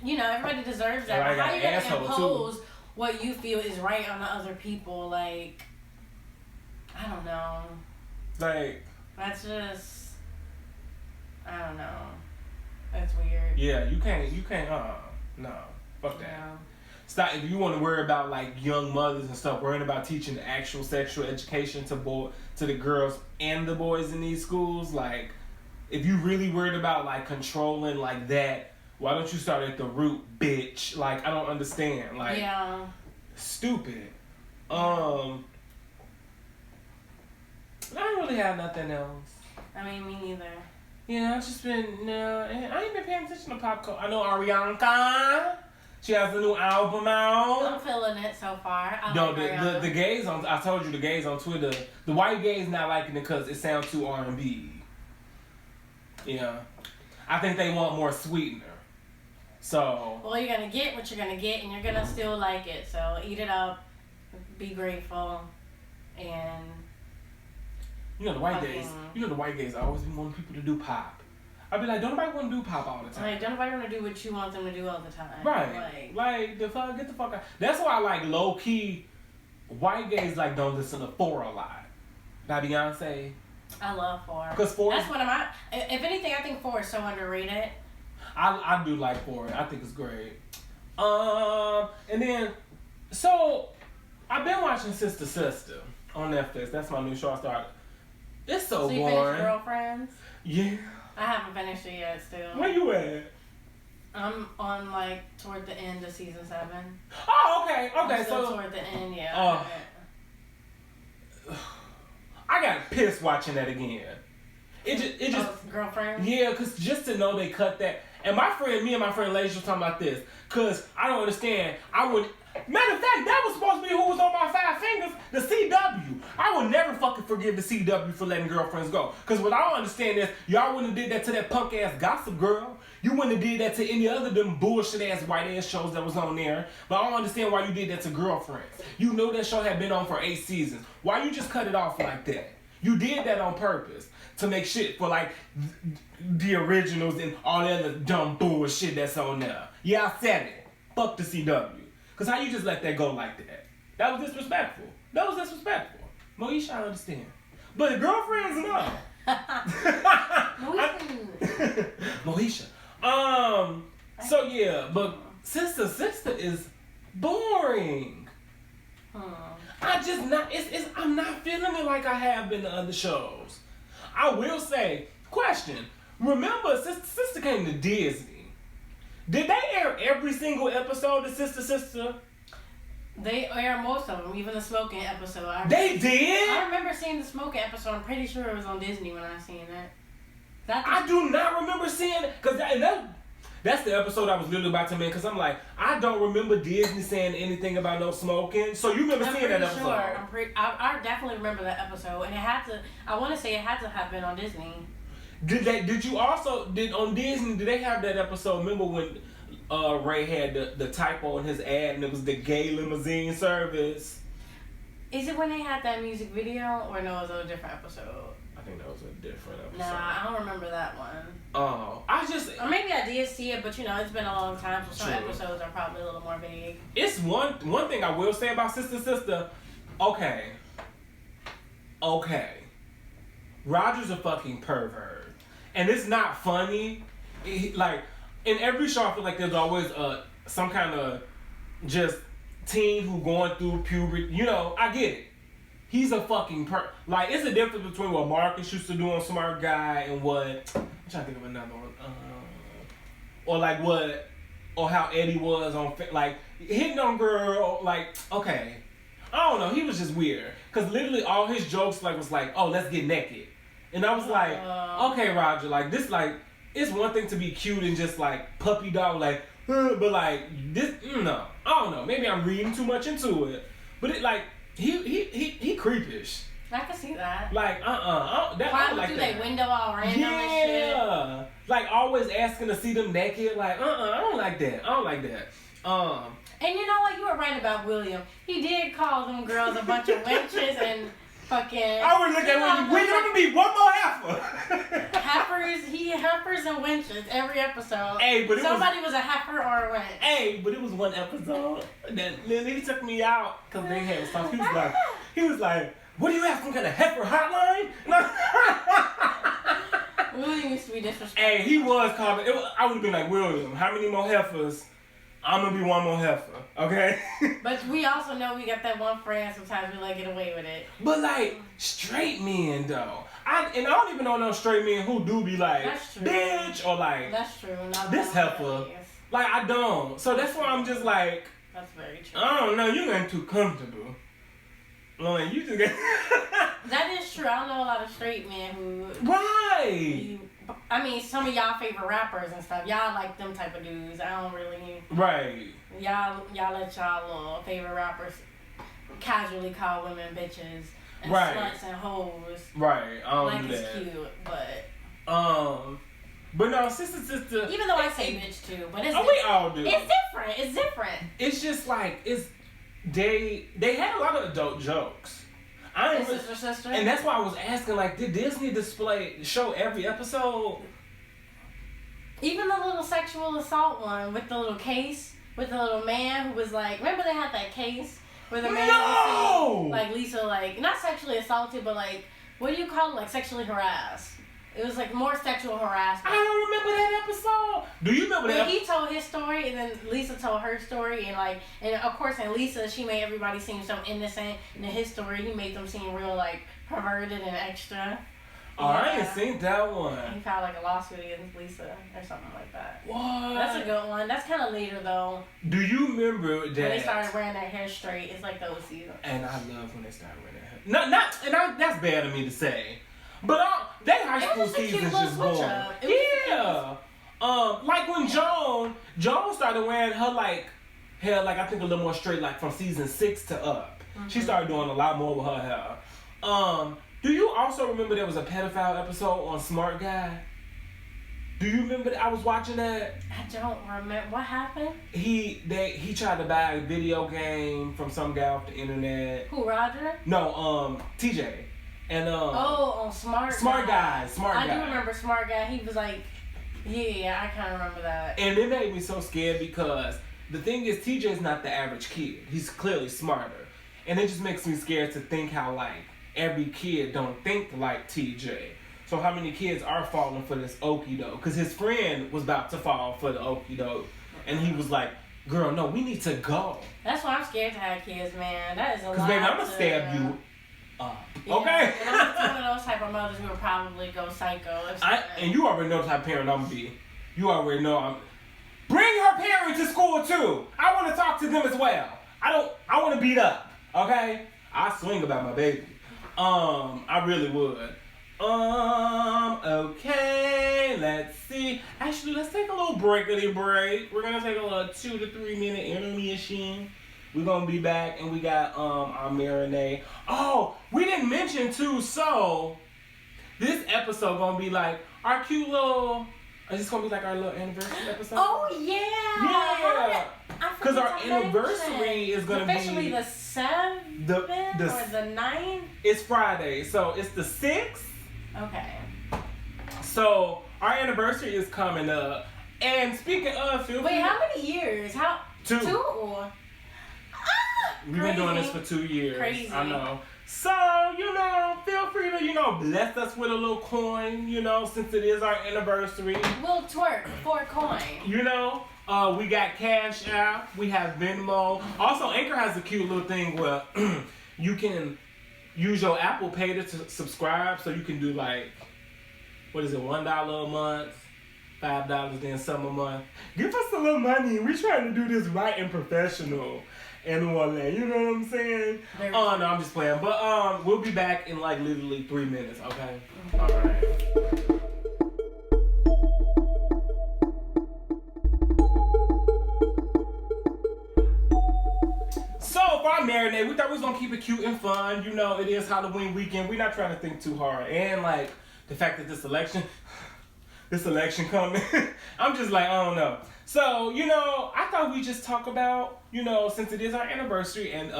You know, everybody deserves that. But how you gonna impose what you feel is right on the other people? Like. I don't know. Like. That's just. I don't know. That's weird. Yeah, you can't. No. Fuck that. Yeah. Stop. If you want to worry about like young mothers and stuff, worrying about teaching the actual sexual education to the girls and the boys in these schools, like, if you really worried about like controlling like that, why don't you start at the root, bitch? Like, I don't understand. Like. Yeah. Stupid. I don't really have nothing else. I mean, me neither. Yeah, I've just been, I ain't been paying attention to pop culture. I know Ariana, she has a new album out. I'm feeling it so far. The gays I told you the gays on Twitter, the white gays not liking it because it sounds too R&B. Yeah. I think they want more sweetener. So. Well, you're going to get what you're going to get, and you're going to still like it. So eat it up, be grateful, and... You know the white gays always be wanting people to do pop. I'd be like, don't nobody want to do pop all the time. Like, don't nobody want to do what you want them to do all the time. Right. Like the fuck, get the fuck out. That's why, like, low key, white gays like don't listen to 4 a lot. Now Beyonce. I love 4. Cause 4. That's one of my. If anything, I think 4 is so underrated. I do like 4. I think it's great. And then, so I've been watching Sister on Netflix. That's my new show I started. It's so you boring. Finished Girlfriends? Yeah. I haven't finished it yet still. Where you at? I'm on like toward the end of season 7. Oh, okay. I'm still toward the end, yeah. I got pissed watching that again. It just Girlfriend? Yeah, cause just to know they cut that, And me and my friend Lazy was talking about this. Cause I don't understand. Matter of fact, that was supposed to be who was on my 5 fingers, the CW. I would never fucking forgive the CW for letting girlfriends go. Cause what I don't understand is, y'all wouldn't have did that to that punk ass Gossip Girl. You wouldn't have did that to any other of them bullshit ass white ass shows that was on there. But I don't understand why you did that to Girlfriends. You know that show had been on for 8 seasons. Why you just cut it off like that? You did that on purpose to make shit for like the originals and all the other dumb bullshit that's on there. Yeah, I said it. Fuck the CW. Cause how you just let that go like that? That was disrespectful. Moesha, I understand. But Girlfriends, no. Moesha. So yeah, but Sister is boring. I just not. I'm not feeling it like I have been to other shows. I will say, question. Remember, Sister came to Disney. Did they air every single episode of Sister? They air most of them, even the smoking episode. They did? I remember seeing the smoking episode. I'm pretty sure it was on Disney when I seen that. I do not remember seeing it. Because that's the episode I was literally about to make. Because I'm like, I don't remember Disney saying anything about no smoking. So you remember seeing that episode? I definitely remember that episode. And I want to say it had to have been on Disney. Did you also on Disney? Did they have that episode? Remember when Ray had the typo in his ad and it was the gay limousine service? Is it when they had that music video, or no? It was a different episode. I think that was a different episode. Nah, I don't remember that one. Oh, or maybe I did see it, but it's been a long time, so some episodes are probably a little more vague. It's one thing I will say about Sister. Okay. Roger's a fucking pervert. And it's not funny. Like, in every show, I feel like there's always some kind of just teen who going through puberty. I get it. He's a fucking like, it's a difference between what Marcus used to do on Smart Guy and what... I'm trying to think of another one. Or how Eddie was on... Like, hitting on girl, like, okay. I don't know. He was just weird. Because literally all his jokes was like, oh, let's get naked. And I was like, okay, Roger, like, this, like, it's one thing to be cute and just, like, puppy dog, like, but, like, this, no. I don't know. Maybe I'm reading too much into it. But, it, like, he creepish. I can see that. Like, Why would they window all random and shit? Yeah. Like, always asking to see them naked. Like, I don't like that. And you know what? You were right about William. He did call them girls a bunch of wenches and... fucking... I would look at William, I'm gonna be one more heifer. Heifers and wenches every episode. Hey, but somebody was a heifer or a wench. Hey, but it was one episode that Lily took me out because they had stuff. He was like, what do you have, some kind of heifer hotline? William used to be disrespectful. Hey, he was calling. I would have been like, William, how many more heifers? I'm gonna be one more heifer, okay? But we also know we got that one friend, sometimes we get away with it. But like, straight men though. I don't even know no straight men who do be like, bitch, or like, that's true. This heifer. Like, I don't. So that's why I'm just like, that's very true. I don't know, you're getting too comfortable. Like, you just get... That is true. I don't know a lot of straight men who... Right! Some of y'all favorite rappers and stuff. Y'all like them type of dudes. I don't really... Right. Y'all let y'all favorite rappers casually call women bitches and right. sluts and hoes. Right. I don't do it's that. Cute, but... But no, sister. Even though I say bitch too, but it's... we all do. It's different. It's just like, they had a lot of adult jokes. Sister. And that's why I was asking, like, did Disney show every episode? Even the little sexual assault one with the little case, with the little man who was like, remember they had that case where the man was saying, like, Lisa, like, not sexually assaulted, but like, what do you call it? Like, sexually harassed. It was like more sexual harassment. I don't remember that episode. Do you remember that? He told his story, and then Lisa told her story, and of course, in Lisa, she made everybody seem so innocent. And in his story, he made them seem real like perverted and extra. Oh, I ain't seen that one. He filed like a lawsuit against Lisa or something like that. What? That's a good one. That's kind of later though. Do you remember that? When they started wearing their hair straight, it's like those seasons. And I love when they started wearing their hair. That's bad of me to say. But they high school seasons just boring. Yeah. Like when Joan started wearing her hair I think a little more straight from season 6 to up. Mm-hmm. She started doing a lot more with her hair. Do you also remember there was a pedophile episode on Smart Guy? Do you remember that? I was watching that. I don't remember. What happened? He tried to buy a video game from some guy off the internet. Who, Roger? No, TJ. And on Smart Guy. I do remember Smart Guy. He was like, yeah, I kind of remember that. And it made me so scared because the thing is, TJ's not the average kid. He's clearly smarter. And it just makes me scared to think how every kid don't think like TJ. So how many kids are falling for this okie doke? Because his friend was about to fall for the okie doke. And he was like, girl, no, we need to go. That's why I'm scared to have kids, man. That is a lot. Because, baby, I'm going to stab you up. Yeah, okay? And I'm one of those type of mothers who would probably go psycho. And you already know the type of parent I'm going to be. You already know Bring her parent to school, too. I want to talk to them as well. I want to beat up. Okay? I swing about my baby. I really would. Okay, let's see. Actually, let's take a little breakity break. We're gonna take a little 2 to 3 minute intermission. We're gonna be back and we got our marinade. Oh, we didn't mention too, so this episode gonna be our cute little, is this gonna be our little anniversary episode? Oh yeah! Yeah! Because our anniversary is gonna officially the 7th or the 9th? It's Friday, so it's the 6th. Okay. So our anniversary is coming up, and speaking of, wait, how many years? How 2? 2? We've been doing this for 2 years. Crazy. I know. So feel free to bless us with a little coin. Since it is our anniversary. We'll twerk for a coin. We got Cash App. We have Venmo. Also, Anchor has a cute little thing where you can use your Apple Pay to subscribe, so you can do what is it, $1 a month, $5 then some a month. Give us a little money. We're trying to do this right and professional and all that. You know what I'm saying? No, I'm just playing. But we'll be back in literally 3 minutes. Okay. Mm-hmm. All right. Marinade. We thought we was gonna keep it cute and fun. It is Halloween weekend. We're not trying to think too hard. And the fact that this election coming, I'm just I don't know. So, I thought we just talk about, since it is our anniversary and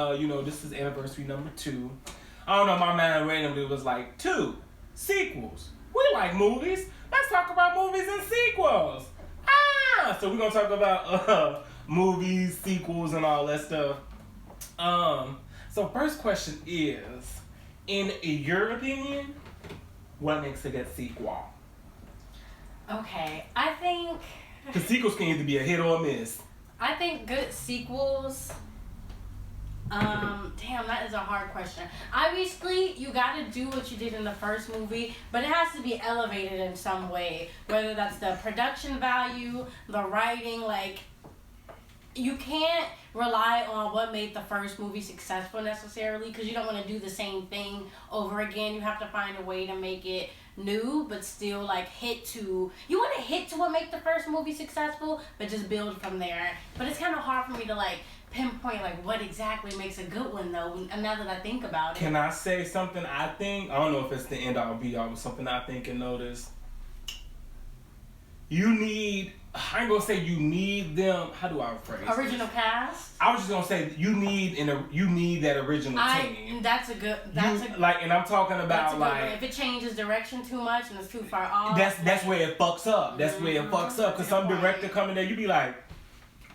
this is anniversary number 2. I don't know, my mind randomly was 2 sequels. We like movies. Let's talk about movies and sequels. So we're gonna talk about movies, sequels, and all that stuff. So first question is, in your opinion, what makes a good sequel? Okay, I think the sequels can either be a hit or a miss. I think good sequels. Damn, that is a hard question. Obviously, you gotta do what you did in the first movie, but it has to be elevated in some way. Whether that's the production value, the writing, you can't rely on what made the first movie successful necessarily, because you don't want to do the same thing over again. You have to find a way to make it new, but still you want to hit to what made the first movie successful, but just build from there. But it's kind of hard for me to pinpoint what exactly makes a good one though, now that I think about it. Can I say something I think? I don't know if it's the end all be all, but something I think and notice. I ain't gonna say you need them. How do I phrase original this? Cast? I was just gonna say you need that original team. That's a good. And I'm talking about if it changes direction too much and it's too far off. That's where it fucks up. That's where it fucks up. Because some director coming there, you be like,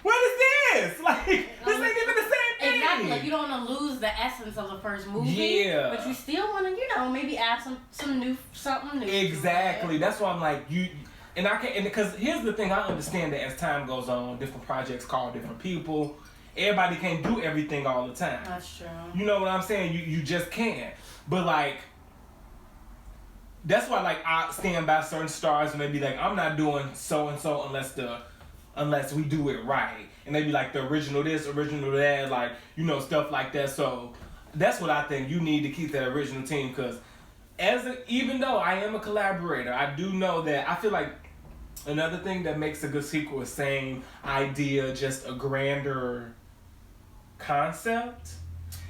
what is this? This ain't even the same thing. Exactly. You don't want to lose the essence of the first movie. Yeah. But you still want to, maybe add something new. Exactly. That's why I'm you. And I can't, because here's the thing, I understand that as time goes on, different projects call different people. Everybody can't do everything all the time. That's true. You know what I'm saying? You just can't. But that's why I stand by certain stars and they be I'm not doing so and so unless we do it right. And they be the original this, original that, stuff like that. So that's what I think. You need to keep that original team, because even though I am a collaborator, I do know that I feel Another thing that makes a good sequel is same idea, just a grander concept.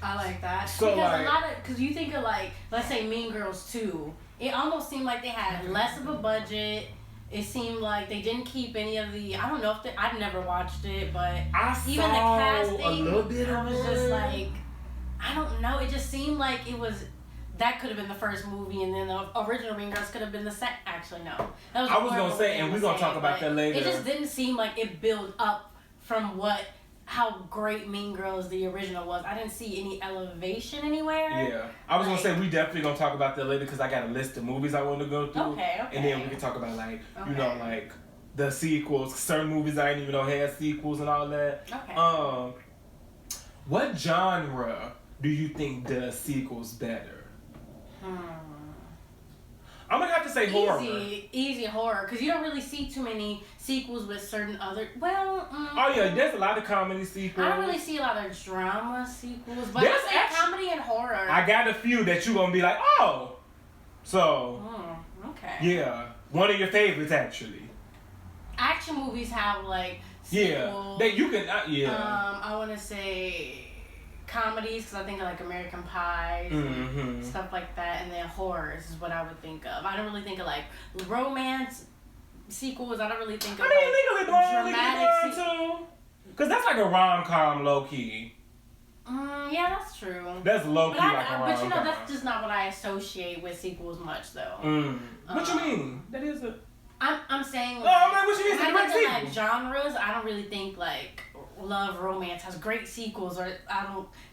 I like that. So because because you think of like, let's say Mean Girls 2, it almost seemed like they had less of a budget. It seemed like they didn't keep any of the, I don't know if I've never watched it, but even the casting, a little bit I was just like, I don't know. It just seemed like it was, that could have been the first movie, and then the original Mean Girls could have been the second. Actually, no. That was I was going to say, and we're going to talk about that later. It just didn't seem like it built up from how great Mean Girls the original was. I didn't see any elevation anywhere. Yeah. I was going to say, we definitely going to talk about that later because I got a list of movies I want to go through. Okay. And then we can talk about, like, you know, like, the sequels. Certain movies I didn't even know had sequels and all that. Okay. What genre do you think does sequels better? I'm gonna have to say horror. Easy horror, because you don't really see too many sequels with certain other. Well, oh yeah, there's a lot of comedy sequels. I don't really see a lot of drama sequels, but there's comedy and horror. I got a few that you're gonna be like, oh, so okay, yeah, one of your favorites actually. Action movies have like sequels. Yeah, that you can I want to say comedies, because I think of like American Pies and stuff like that, and then horrors is what I would think of. I don't really think of like romance sequels. I don't really think of dramatic too, because that's like a rom-com low key. Yeah, that's true. That's low key like a rom-com. But you know, that's just not what I associate with sequels much though. What you mean? That is a. I'm saying. Like, I'm like, what you mean? When I think of like genres, I don't really think like love romance has great sequels, or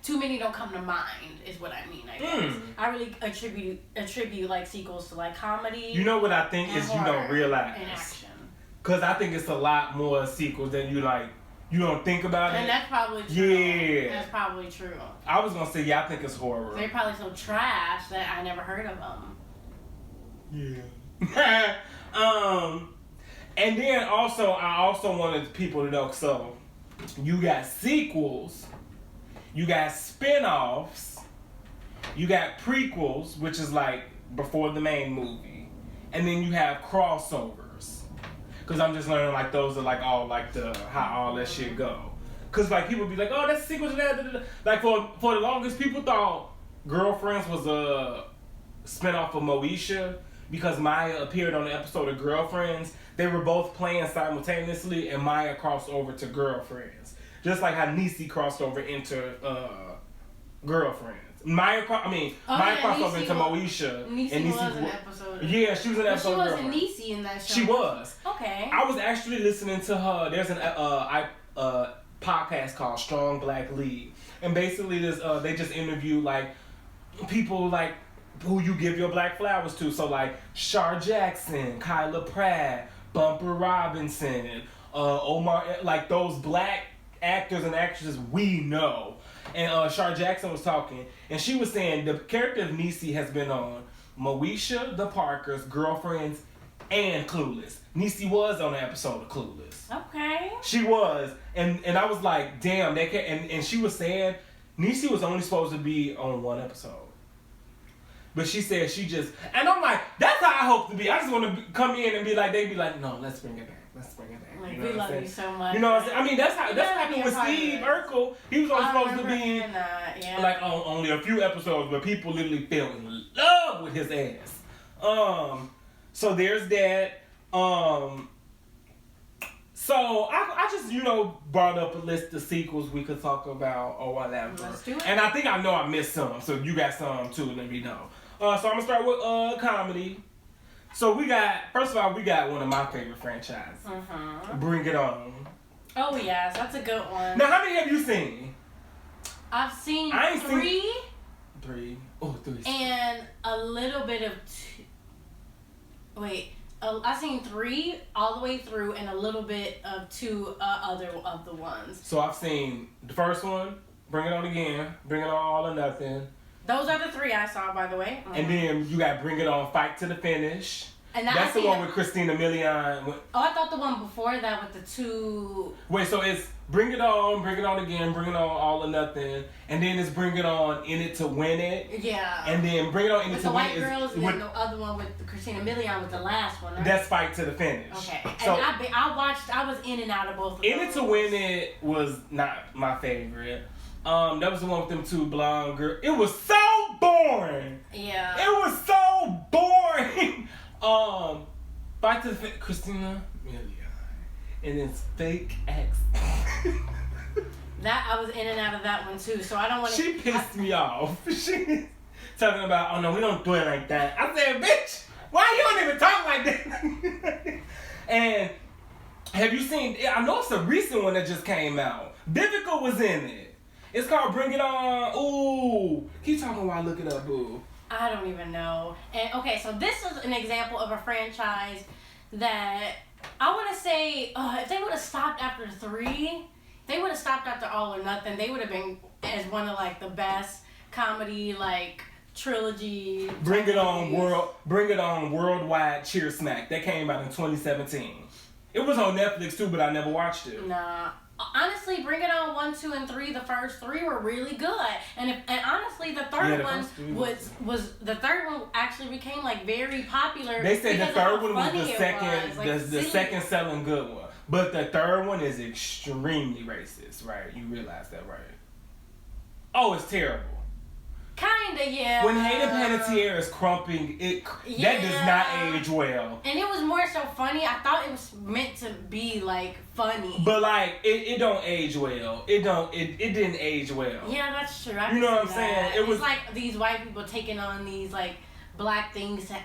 too many don't come to mind is what I mean. I guess I really attribute like sequels to like comedy. You know what I think is you don't realize and action. Cause I think it's a lot more sequels than you like. You don't think about it. And that's probably true. Yeah, that's probably true. I was gonna say I think it's horror. They're probably so trash that I never heard of them. Yeah. And then also I also wanted people to know, so you got sequels, you got spin-offs, you got prequels, which is like before the main movie, and then you have crossovers. Cause I'm just learning like those are like all like how all that shit go. Cause like people be like, oh, that's a sequel to that. Like for the longest, people thought Girlfriends was a spin-off of Moesha. Because Maya appeared on the episode of Girlfriends, they were both playing simultaneously, and Maya crossed over to Girlfriends. Just like how Niecy crossed over into Girlfriends. Maya crossed over into Moesha. Niecy was an episode. Yeah, she was an episode. But she wasn't Niecy in that show. She was. Okay. I was actually listening to her. There's an podcast called Strong Black Lead, and basically they just interview like people like who you give your black flowers to. So like Shar Jackson, Kyla Pratt, Bumper Robinson, Omar, like those black actors and actresses we know. And Shar Jackson was talking, and she was saying the character of Niecy has been on Moesha, The Parkers, Girlfriends, and Clueless. Niecy was on an episode of Clueless. Okay. She was, and I was like, damn, they can. And she was saying Niecy was only supposed to be on one episode. But she said she just, and I'm like, that's how I hope to be. I just want to come in and be like, they be like, no, let's bring it back. Let's bring it back. Like, you know we love you so much. You know what I'm saying? I mean, that's happened with Steve Urkel. He was only supposed to be like on only a few episodes, but people literally fell in love with his ass. So there's that. So I just, brought up a list of sequels we could talk about or whatever. Let's do it. And I think I know I missed some, so you got some too, let me know. So I'm gonna start with comedy. So first of all, we got one of my favorite franchises. Bring It On. Oh yes, that's a good one. Now, how many have you seen? I've seen three. Three. Oh, three. And a little bit of I've seen 3 all the way through, and a little bit of 2 other of the ones. So I've seen the first one, Bring It On Again, Bring It On All or Nothing. Those are the 3 I saw, by the way. And then you got Bring It On, Fight to the Finish, And that's the one with Christina Milian. Oh, I thought the one before that with the two. Wait, so it's Bring It On Again, Bring It On, All or Nothing, and then it's Bring It On, In It to Win It. Yeah. And then Bring It On, In It to Win It. With the white girls, and then the other one with Christina Milian was the last one, right? That's Fight to the Finish. Okay. So, and I was in and out of both of In those. It to Win It was not my favorite. That was the one with them two blonde girls. It was so boring. Yeah. It was so boring. Fight to the Finish, Christina Milian. And it's Fake X. That I was in and out of that one too, so I don't want to. She pissed me off. She talking about, oh no, we don't do it like that. I said, bitch, why you don't even talk like that? And have you seen? I know it's a recent one that just came out. Vivica was in it. It's called Bring It On. Ooh, keep talking while I look it up, boo. I don't even know. And okay, so this is an example of a franchise that I want to say, if they would have stopped after 3, they would have stopped after All or Nothing. They would have been as one of like the best comedy like trilogy. Bring It On Worldwide Cheer Smack. That came out in 2017. It was on Netflix too, but I never watched it. Nah. Honestly, Bring It On 1, 2, and 3. The first 3 were really good, and honestly, the third one was the third one actually became like very popular. They said the third one was the second, like, the second selling good one, but the third one is extremely racist, right? You realize that, right? Oh, it's terrible. Kinda, yeah. When Hayden Panettiere is crumping, that does not age well. And it was more so funny. I thought it was meant to be like funny. But like it don't age well. It didn't age well. Yeah, that's true. You know what I'm saying? It was like these white people taking on these like black things to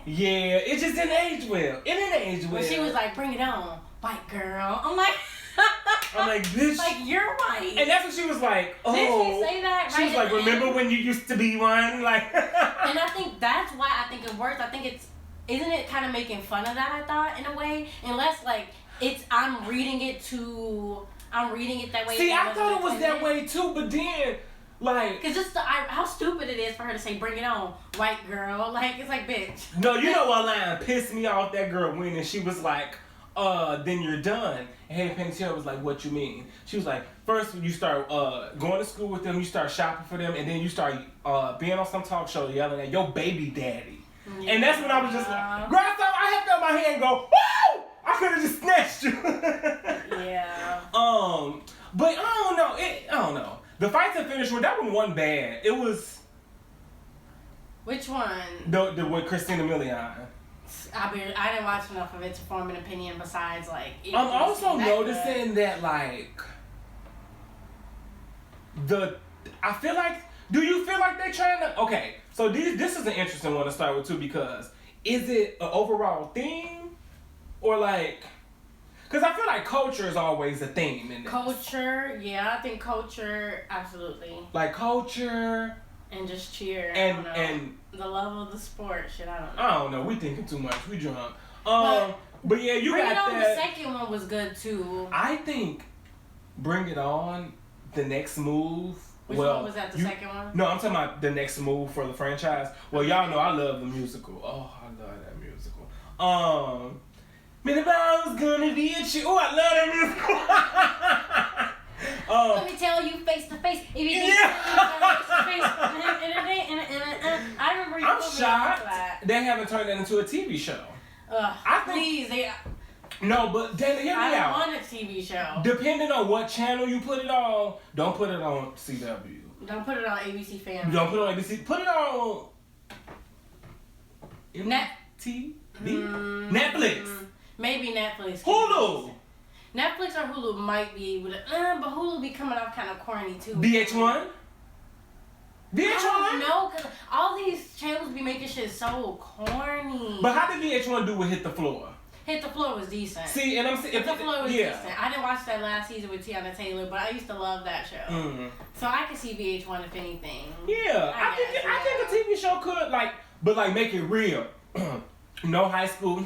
yeah, it just didn't age well. It didn't age well. When she was like, "Bring it on, white girl." I'm like, bitch. Like, you're white. And that's what she was like, oh. Did she say that? She was like, remember when you used to be one? Like. And I think that's why I think it works. I think isn't it kind of making fun of that, I thought, in a way? Unless, like, I'm reading it that way. See, I thought it was that way, too, but then, like. Because just how stupid it is for her to say, "Bring it on, white girl." Like, it's like, bitch. No, you know what line pissed me off? That girl winning. She was like, then you're done. And Hayden Panettiere was like, what you mean? She was like, first you start going to school with them, you start shopping for them, and then you start being on some talk show yelling at your baby daddy. Yeah. And that's when I was just like, girl, I had to felt my hand and go, woo! I could have just snatched you. Yeah. But I don't know. The Fight to Finish one, that one wasn't bad. It was. Which one? The with Christina Milian. I didn't watch enough of it to form an opinion besides, like... I'm also noticing that, like... I feel like... Do you feel like they're trying to... Okay, so this is an interesting one to start with, too, because... Is it an overall theme? Or, like... Because I feel like culture is always a theme in this. Culture, yeah, I think culture, absolutely. Like, culture... And just cheer. And the love of the sport, shit, I don't know. I don't know. We thinking too much. We drunk. But yeah, you Bring got It On, that. the second one was good too. I think Bring It On, the next move. Which one was that? The second one? No, I'm talking about the next move for the franchise. Well, y'all know I love the musical. Oh, I love that musical. Man, if I was gonna be a chick. Oh, I love that musical. Let me tell you face to face. If you think I remember you. I'm shocked they haven't turned that into a TV show. No, but Dana, hear me out. I want a TV show. Depending on what channel you put it on, don't put it on CW. Don't put it on ABC Family. Don't put it on ABC. Put it on Netflix. Maybe Netflix. Hulu. Netflix or Hulu might be able to, but Hulu be coming off kind of corny too. VH1? VH1? No, because all these channels be making shit so corny. But how did VH1 do with Hit the Floor? Hit the Floor was decent. See, and I'm saying... Hit the Floor was decent. I didn't watch that last season with Tiana Taylor, but I used to love that show. Mm-hmm. So I could see VH1 if anything. Yeah, I think a TV show could, but make it real. No high school.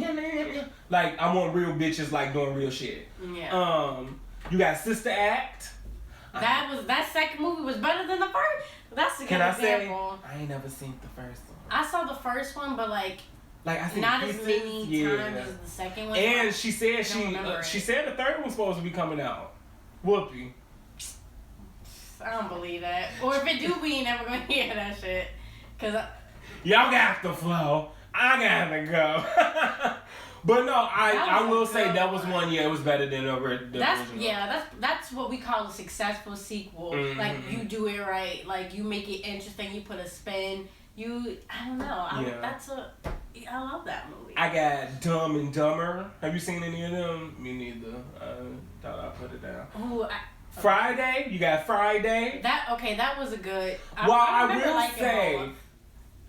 Like, I want real bitches, like, doing real shit. Yeah. You got Sister Act. That second movie was better than the first. That's a good example. I ain't never seen the first one. I saw the first one, but Like I think not pieces, as many times as the second one. And she said she said the third one's supposed to be coming out. Whoopi. I don't believe that. Or if it do, we ain't never gonna hear that shit. Cause y'all got the flow. I gotta go. But no, I will say that was one. Yeah, it was better than the original. That's what we call a successful sequel. Mm-hmm. Like you do it right. Like you make it interesting. You put a spin. I don't know. I love that movie. I got Dumb and Dumber. Have you seen any of them? Me neither. Thought I'd put it down. Ooh, Friday. You got Friday. That was a good. I will say.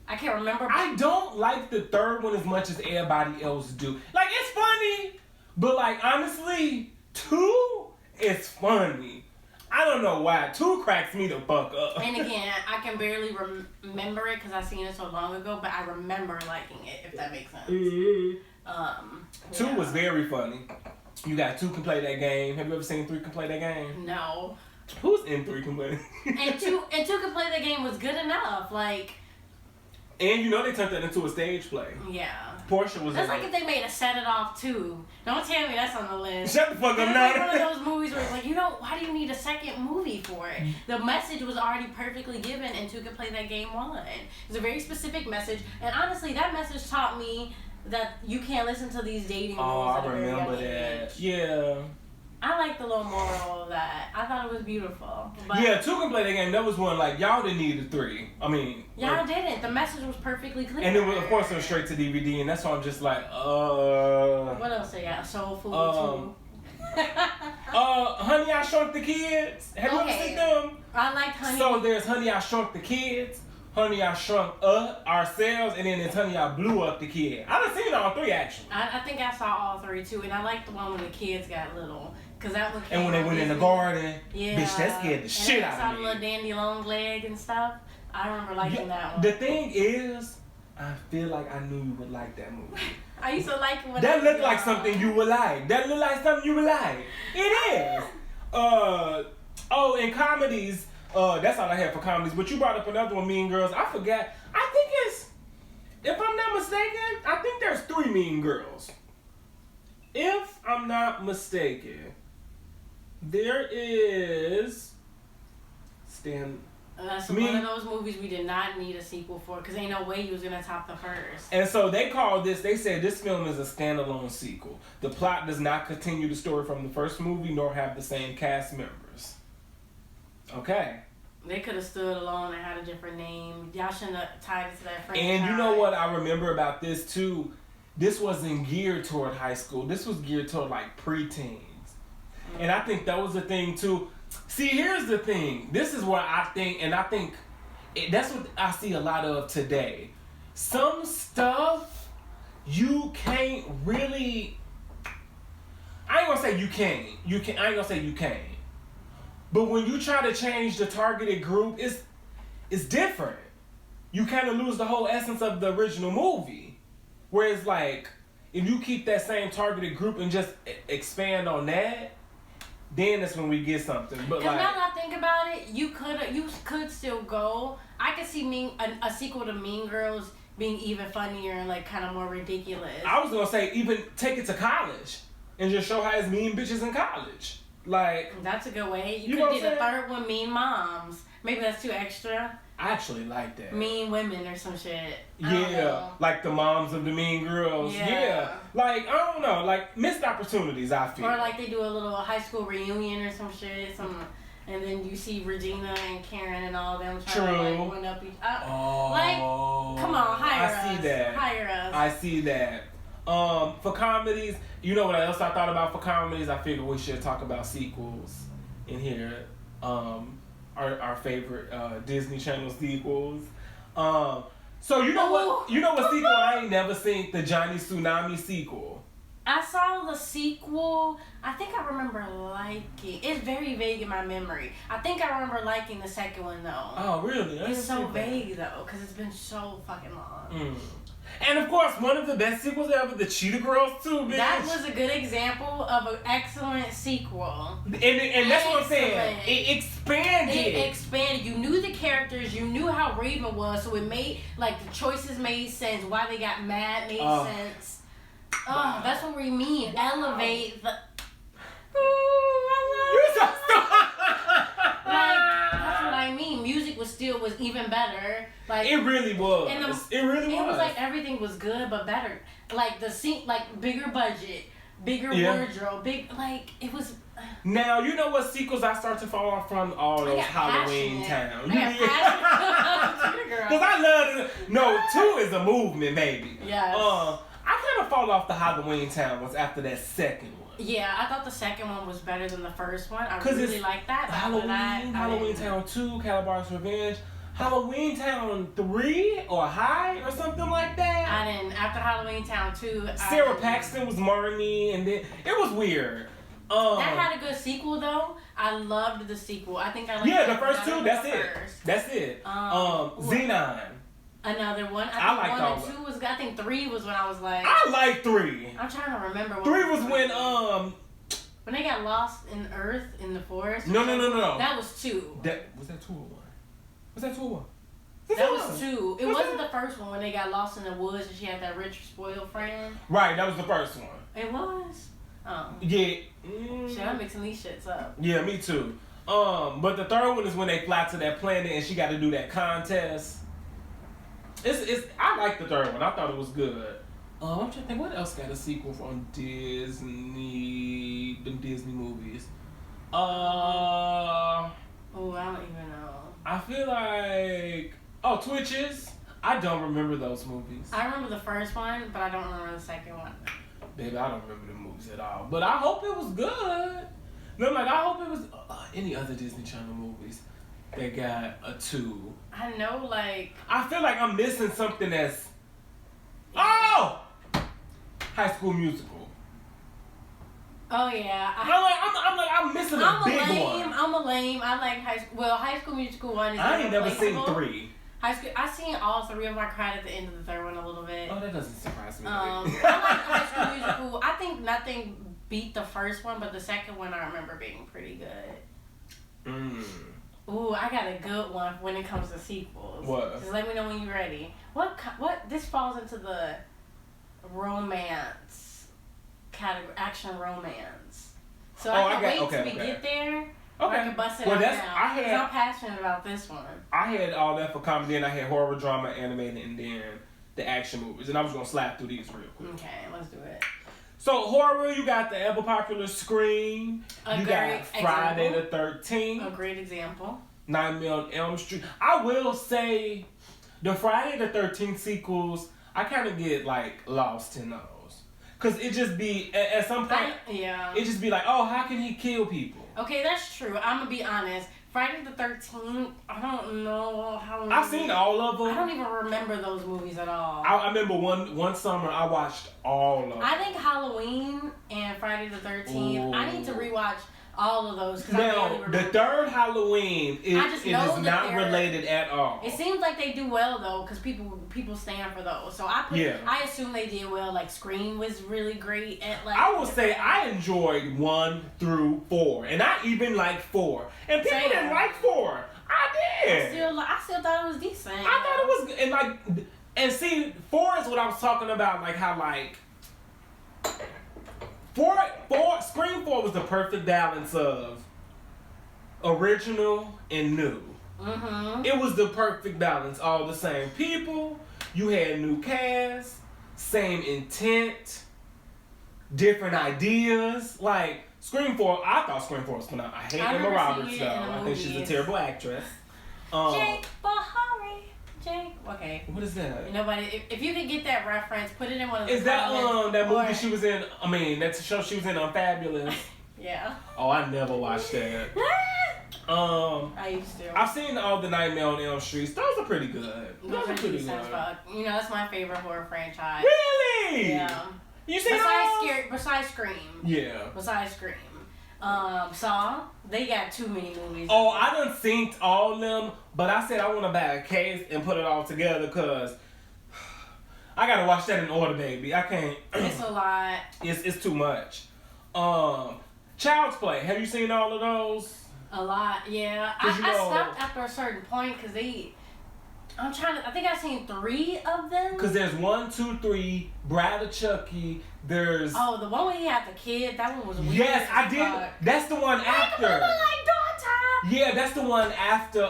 I can't remember. I don't like the third one as much as everybody else do. Like, it's funny, but like, honestly, 2 is funny. I don't know why. 2 cracks me the fuck up. And again, I can barely remember it because I seen it so long ago, but I remember liking it, if that makes sense. Mm-hmm. 2 was very funny. You got 2 Can Play That Game. Have you ever seen 3 Can Play That Game? No. Who's in 3 Can Play That Game? And 2 Can Play That Game was good enough. Like... And you know they turned that into a stage play. Yeah. Portia was. That's like if they made a Set It Off too. Don't tell me that's on the list. Shut the fuck up now. It's like one of those movies where it's like, why do you need a second movie for it? The message was already perfectly given, and 2 Can Play That Game 1. It's a very specific message, and honestly, that message taught me that you can't listen to these dating movies. Oh, I remember that. Age. Yeah. I like the little moral of that. I thought it was beautiful. But 2 Can Play That Game. That was one like y'all didn't need a 3. I mean, y'all didn't. The message was perfectly clear. And it was, of course, it was straight to DVD, and that's why I'm just like, What else they got? Soul Food too. Honey, I Shrunk the Kids. Have you ever seen them? I like Honey. So there's Honey, I Shrunk the Kids. Honey, I Shrunk Ourselves, and then it's Honey, I Blew Up the Kid. I done seen all 3 actually. I think I saw all 3 too, and I like the one when the kids got little. Cause that one and when they went in the garden, bitch, that scared the shit out of me. I saw the little dandy long leg and stuff. I remember liking that one. The thing is, I feel like I knew you would like that movie. I used to like it when that looked like something you would like. That looked like something you would like. It is. And comedies. That's all I had for comedies. But you brought up another one, Mean Girls. I forgot. I think it's, if I'm not mistaken, I think there's 3 Mean Girls. If I'm not mistaken, there is So one of those movies we did not need a sequel for because ain't no way he was gonna top the first. And so they said this film is a standalone sequel. The plot does not continue the story from the first movie nor have the same cast members. Okay. They could have stood alone and had a different name. Y'all shouldn't have tied it to that franchise. And you know what I remember about this too? This wasn't geared toward high school. This was geared toward like preteens. And I think that was the thing too. See, here's the thing. This is what I think, and I think that's what I see a lot of today. Some stuff you can't really. I ain't gonna say you can't. I ain't gonna say you can't. But when you try to change the targeted group, it's different. You kind of lose the whole essence of the original movie. Whereas, like, if you keep that same targeted group and just expand on that, then that's when we get something. But like, now that I think about it, you could still go. I could see a sequel to Mean Girls being even funnier and like kind of more ridiculous. I was gonna say even take it to college and just show how it's mean bitches in college. Like, that's a good way. You could do the third one, Mean Moms. Maybe that's too extra. I actually like that. Mean Women or some shit. Yeah, like the moms of the Mean Girls. Yeah. Like, I don't know, like missed opportunities, I feel. Or like they do a little high school reunion or some shit. And then you see Regina and Karen and all them trying to like one up each other. Like, come on, hire us. I see that. Hire us. I see that. For comedies, you know what else I thought about for comedies? I figured we should talk about sequels in here. Our favorite Disney Channel sequels. So you know what sequel I ain't never seen? The Johnny Tsunami sequel. I saw the sequel. I think I remember liking. It's very vague in my memory. I think I remember liking the second one though. Oh really? It's so vague though, because it's been so fucking long. And of course, one of the best sequels ever, the Cheetah Girls too, bitch. That was a good example of an excellent sequel. And that's what I'm saying. It expanded. It expanded. You knew the characters. You knew how Raven was, so it made like the choices made sense. Why they got mad made sense. Oh, that's what we mean. Elevate the. Ooh, I love it. Like that's what I mean. Music was even better. Like it really was. It really was. It was like everything was good but better. Like the scene, like bigger budget, bigger wardrobe, it was. Now you know what sequels I start to fall off from? All those Halloween Town. Because I love it. No, 2 is a movement, baby. Yes. I kind of fall off the Halloween Town ones after that second one. Yeah, I thought the second one was better than the first one. I really liked that. Halloween Town 2, Calabar's Revenge. Halloween Town 3 or High or something like that. I didn't. After Halloween Town 2, Sarah Paxton was Marnie, and then it was weird. That had a good sequel though. I loved the sequel. I think I liked the first 2. That's it. Xenon. Another one. I liked 1 and 2 was. I think 3 was when I was like. I like 3. I'm trying to remember. 3 was when When they got lost in Earth in the forest. No. That was 2. Was that 2 or 1? Was that 2 or 1? That was 2. It wasn't the first one when they got lost in the woods and she had that rich spoiled friend. Right, that was the first one. It was. Oh. Yeah. Shit, I'm mixing these shits up. Yeah, me too. But the third one is when they fly to that planet and she got to do that contest. I like the third one. I thought it was good. I'm trying to think what else got a sequel from Disney. Them Disney movies. Oh, I don't even know. I feel like Twitches. I don't remember those movies. I remember the first one, but I don't remember the second one. Baby, I don't remember the movies at all. But I hope it was good. No, I hope it was any other Disney Channel movies that got a 2. I know, like. I feel like I'm missing something that's. Oh! High School Musical. Oh yeah. I'm missing a big one. I'm a lame. I like High School Musical 1 is. I ain't never seen 3. I seen all 3 of them. I cried at the end of the third one a little bit. Oh, that doesn't surprise me. I like High School Musical. I think nothing beat the first one, but the second one I remember being pretty good. Ooh, I got a good one when it comes to sequels. What? Just let me know when you're ready. What? This falls into the romance category, action romance. So I can't wait till we get there. Okay. I can bust it out now. I'm passionate about this one. I had all that for comedy, and I had horror, drama, animated, and then the action movies. And I was going to slap through these real quick. Okay, let's do it. So, horror, you got the ever popular Scream. You got Friday the 13th. A great example. Nightmare on Elm Street. I will say, the Friday the 13th sequels, I kind of get, lost in those. Because it just be, at some point, it just be like, oh, how can he kill people? Okay, that's true. I'm going to be honest. Friday the 13th, I don't know how many. I've seen all of them. I don't even remember those movies at all. I remember one summer I watched all of them. I think Halloween and Friday the 13th, Ooh. I need to rewatch all of those. Now, the third Halloween is not related at all. It seems like they do well, though, because people stand for those. So I assume they did well. Like, Scream was really great at, I will say I enjoyed 1 through 4. And I even liked 4. And people didn't like 4. I did. I still thought it was decent. I thought it was good. And see, 4 is what I was talking about. Like, how, Scream 4 was the perfect balance of original and new. Mm-hmm. It was the perfect balance. All the same people. You had new cast, same intent, different ideas. Like Scream 4, I thought Scream 4 was phenomenal. I hate Emma Roberts though. I think she's a terrible actress. Jake Bahari. Jake. Okay. What is that? Nobody. If you can get that reference, put it in one of the. Is that that movie she was in? I mean, that show she was in on Fabulous. Yeah. Oh, I never watched that. I used to. I've seen all the Nightmare on Elm Street. Those are pretty good. Those are pretty good. That's my favorite horror franchise. Really? Yeah. You seen those? Besides Scream. Yeah. Besides Scream. Saw, they got too many movies. Oh, I done synced all of them, but I said I want to buy a case and put it all together because I gotta watch that in order, baby. I can't. It's a lot. It's too much. Child's Play. Have you seen all of those? A lot, yeah. I stopped after a certain point because I think I've seen 3 of them. Because there's 1, 2, 3, Bride of Chucky. There's... Oh, the one where he had the kid, that one was weird. Yes, I did. That's the one after. Yeah, that's the one after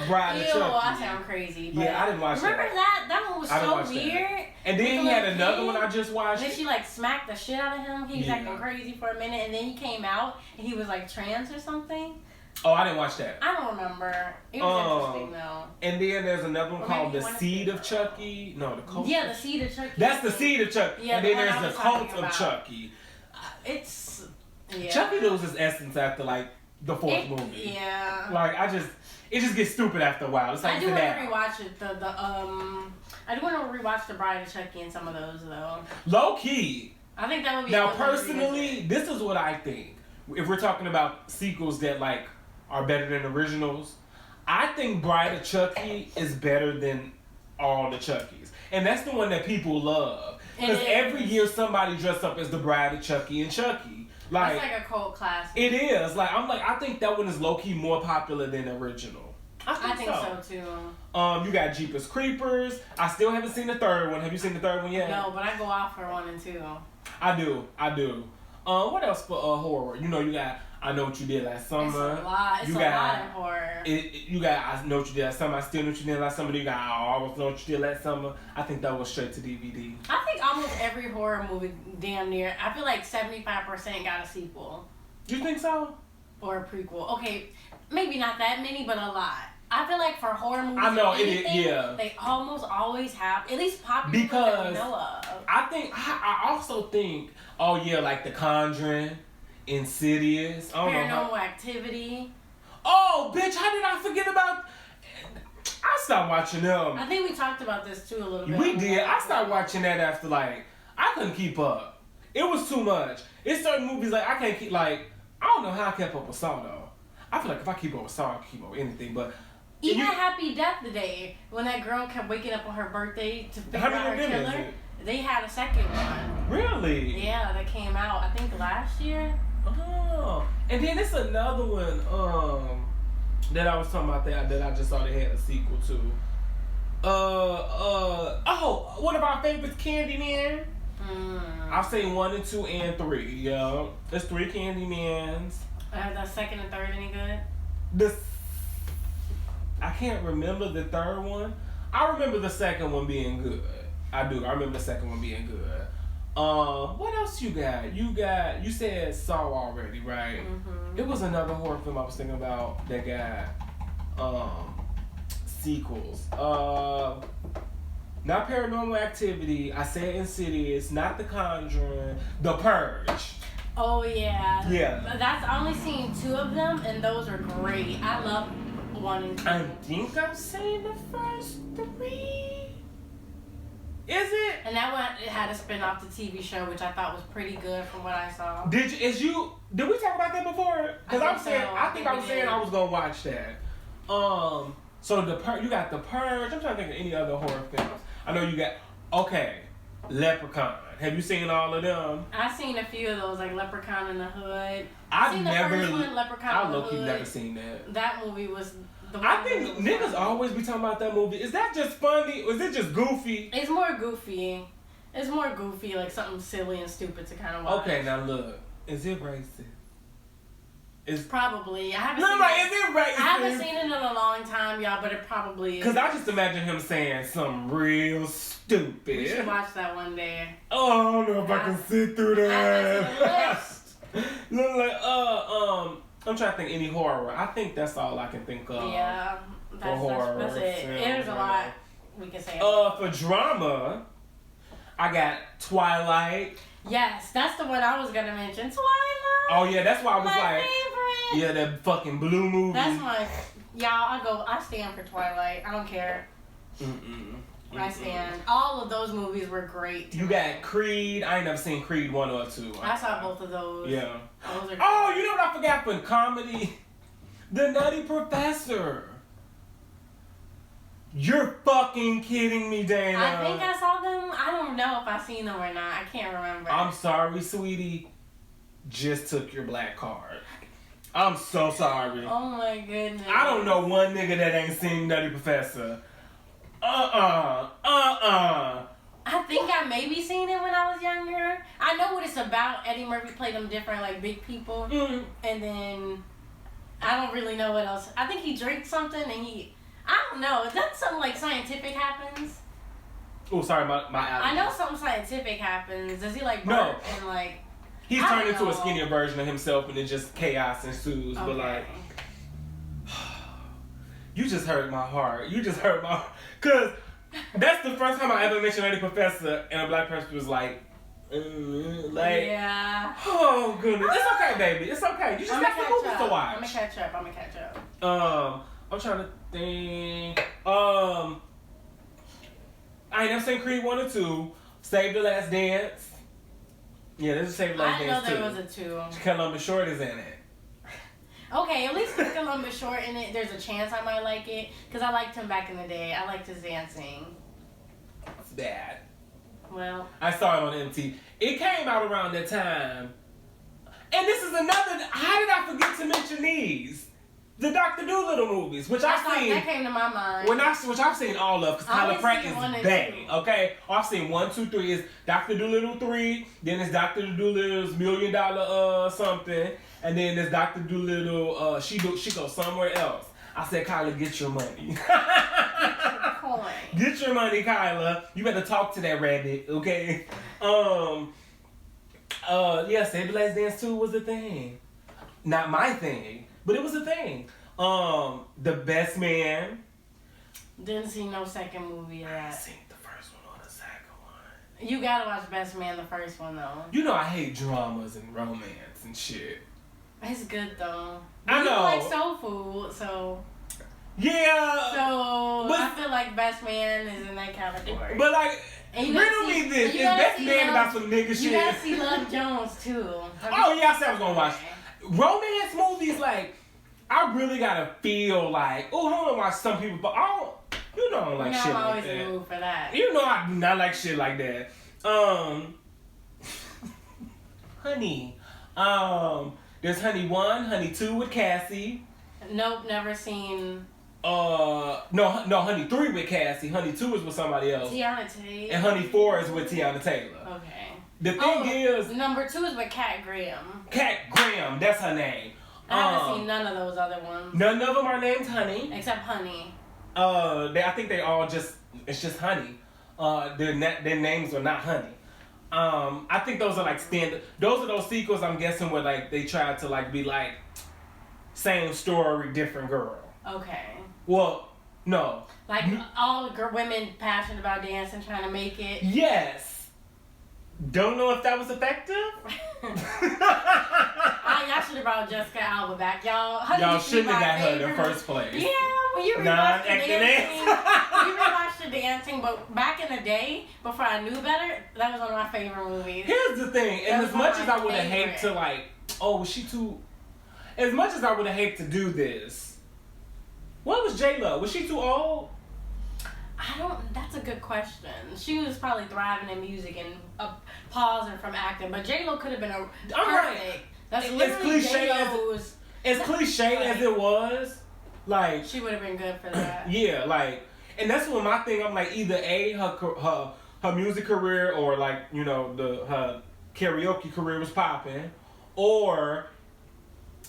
Bride of Chucky. I sound crazy. But yeah, I didn't watch that. Remember that? That one was so weird. And then he had another one I just watched. And then she like smacked the shit out of him. He was acting crazy for a minute, and then he came out and he was like trans or something. Oh, I didn't watch that. I don't remember. It was interesting though. And then there's another one called The Seed of Chucky. No, the Cult. Yeah, The Seed of Chucky. That's The Seed of Chucky. Yeah, and then there's The Cult of Chucky. Yeah. Chucky loses essence after like the 4th movie. Yeah. Like it just gets stupid after a while. It's like I do want to rewatch it. I do want to rewatch The Bride of Chucky and some of those though. Low key. I think that would be. Now personally, this is what I think. If we're talking about sequels that like are better than originals, I think Bride of Chucky is better than all the Chuckies. And that's the one that people love. Because every year somebody dressed up as the Bride of Chucky and Chucky. Like, it's like a cult classic. It is. Like, I think that one is low-key more popular than the original. I think so too. You got Jeepers Creepers. I still haven't seen the 3rd one. Have you seen the 3rd one yet? No, but I go out for 1 and 2. I do. What else for horror? You know, you got I Know What You Did Last Summer. It's a lot. It's a lot of horror. You got I Know What You Did Last Summer. I Still Know What You Did Last Summer. You got I Almost Know What You Did Last Summer. I think that was straight to DVD. I think almost every horror movie, damn near, I feel like 75% got a sequel. You think so? Or a prequel. Okay, maybe not that many, but a lot. I feel like for horror movies, they almost always have, at least popular that we know of. I also think, like The Conjuring, Insidious, Paranormal Activity. Oh, bitch! How did I forget about? I stopped watching them. I think we talked about this too a little bit. We did. I started watching that after I couldn't keep up. It was too much. It's certain movies I can't keep. I don't know how I kept up with Saw though. I feel like if I keep up with Saw, I can keep up with anything. But even Happy Death Day, when that girl kept waking up on her birthday to figure out her killer, they had a second one. Really? Yeah, that came out I think last year. Oh, and then it's another one that I was talking about that I just saw they had a sequel to. One of our favorites, Candyman. I've seen 1 and 2 and 3. Yeah, there's 3 Candymans. Are the 2nd and 3rd any good? I can't remember the 3rd one. I remember the 2nd one being good. I do. I remember the 2nd one being good. What else you got? You said Saw already, right? Mm-hmm. It was another horror film I was thinking about that got sequels. Not Paranormal Activity. I said Insidious. Not The Conjuring. The Purge. Oh yeah. Yeah. I only seen 2 of them, and those are great. I love 1 and 2. I think I've seen the first 3. Is it? And that one, it had a spin off the TV show, which I thought was pretty good from what I saw. Did we talk about that before? Because I was saying I was gonna watch that. So you got The Purge. I'm trying to think of any other horror films. I know you got Leprechaun. Have you seen all of them? I've seen a few of those, like Leprechaun in the Hood. I've never. The first one, Leprechaun in the Hood. Never seen that. That movie was. I think niggas always be talking about that movie. Is that just funny or is it just goofy? It's more goofy. It's more goofy, like something silly and stupid to kind of watch. Okay, now look. Is it racist? It's probably. I haven't seen it in a long time, y'all, but it probably is. Because I just imagine him saying something real stupid. We should watch that one day. Oh, I don't know if I can sit through that. I'm trying to think any horror. I think that's all I can think of. Yeah, that's it. There's a lot we can say. For drama, I got Twilight. Yes, that's the one I was gonna mention. Twilight. Oh yeah, that's why I was my favorite. Yeah, that fucking blue movie. That's I stand for Twilight. I don't care. I stand. All of those movies were great. You got Creed. I ain't never seen Creed 1 or 2. I saw both of those. Yeah. Those are oh, you know what I forgot for comedy? The Nutty Professor. You're fucking kidding me, Dana. I think I saw them. I don't know if I seen them or not. I can't remember. I'm sorry, sweetie. Just took your black card. I'm so sorry. Oh my goodness. I don't know one nigga that ain't seen Nutty Professor. I think I maybe seen it when I was younger. I know what it's about. Eddie Murphy played them different, like big people. Mm. And then I don't really know what else. I think he drinks something and I don't know. Is that something like scientific happens? Oh, sorry, my allergies. I know something scientific happens. Does he like burp No. and like... He's I turned don't into a know. skinnier version of himself and then just chaos ensues. Okay. But like, you just hurt my heart. You just hurt my heart. Because that's the first time I ever mentioned Nutty Professor and a black person was like, yeah. Oh goodness. It's okay, baby. It's okay. You just got the movies to watch. I'm gonna catch up. I'm trying to think. I ain't never seen Creed 1 or 2. Save the Last Dance. Yeah, this is Save the Last I Dance didn't know there was a 2. Columbus Short is in it. Okay, at least with Columbus Short in it, there's a chance I might like it. Because I liked him back in the day. I liked his dancing. It's bad. Well, I saw it on MTV. It came out around that time. And this is another... How did I forget to mention these? The Dr. Dolittle movies, which I've seen... That came to my mind. Which I've seen all of, because Tyler Pratt is bang, okay? I've seen 1, 2, 3. It's Dr. Dolittle 3, then it's Dr. Dolittle's $1 Million something, and then there's Dr. Dolittle, she goes somewhere else. I said, Kyla, get your money. Get your money, Kyla. You better talk to that rabbit, okay? Yeah, Save the Last Dance 2 was a thing. Not my thing. But it was a thing. The Best Man. Didn't see no second movie of that. I seen the first one or the second one. You gotta watch Best Man, the first one though. You know I hate dramas and romance and shit. It's good though. I know. You like soul food, so. Yeah. So but, I feel like Best Man is in that category. But like, riddle me this. Is Best Man about some nigga shit? You gotta see Love Jones too. Oh yeah, I said I was gonna watch. Romance movies, like, I really gotta feel like, oh, I wanna watch some people, but I don't, you know I don't like shit like that. I'm always in the mood for that. You know I do not like shit like that. Honey. There's Honey 1, Honey 2 with Cassie. Nope, never seen. No, Honey 3 with Cassie. Honey 2 is with somebody else. Tiana Taylor. And Honey 4 is with Tiana Taylor. Okay. The thing is... Number 2 is with Kat Graham. Kat Graham, that's her name. I haven't seen none of those other ones. None of them are named Honey. Except Honey. I think they all it's just Honey. Their names are not Honey. I think those are like standard. Those are those sequels, I'm guessing, where like they tried to like be like same story, different girl. Okay. Well, no. Like all women passionate about dancing, trying to make it. Yes. Don't know if that was effective. Y'all should have brought Jessica Alba back, y'all. Y'all shouldn't have got her in the first place. Yeah, when you rewatched the dancing, you rewatched the dancing, but back in the day, before I knew better, that was one of my favorite movies. Here's the thing, and as much as I would have hated to like, oh, was she too? As much as I would have hated to do this, what was J-Lo? Was she too old? That's a good question. She was probably thriving in music and pausing from acting, but J-Lo could have been perfect. Right. That's literally J-Lo's. As cliche as it was, like she would have been good for that. Yeah, like, and that's what my thing. I'm like, either her music career or like her karaoke career was popping, or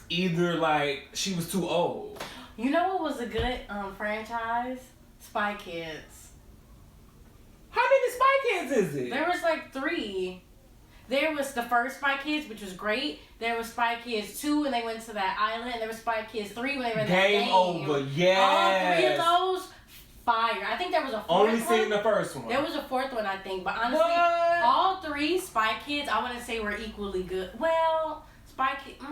either like she was too old. You know what was a good franchise? Spy Kids. How many Spy Kids is it? There was like 3. There was the first Spy Kids, which was great. There was Spy Kids 2 when they went to that island. And there was Spy Kids 3 when they were in that game. Game over, yes. All 3 of those, fire. I think there was a 4th one. Only seen the first one. There was a 4th one, I think. But honestly, all 3 Spy Kids, I want to say were equally good. Well, Spy Kids,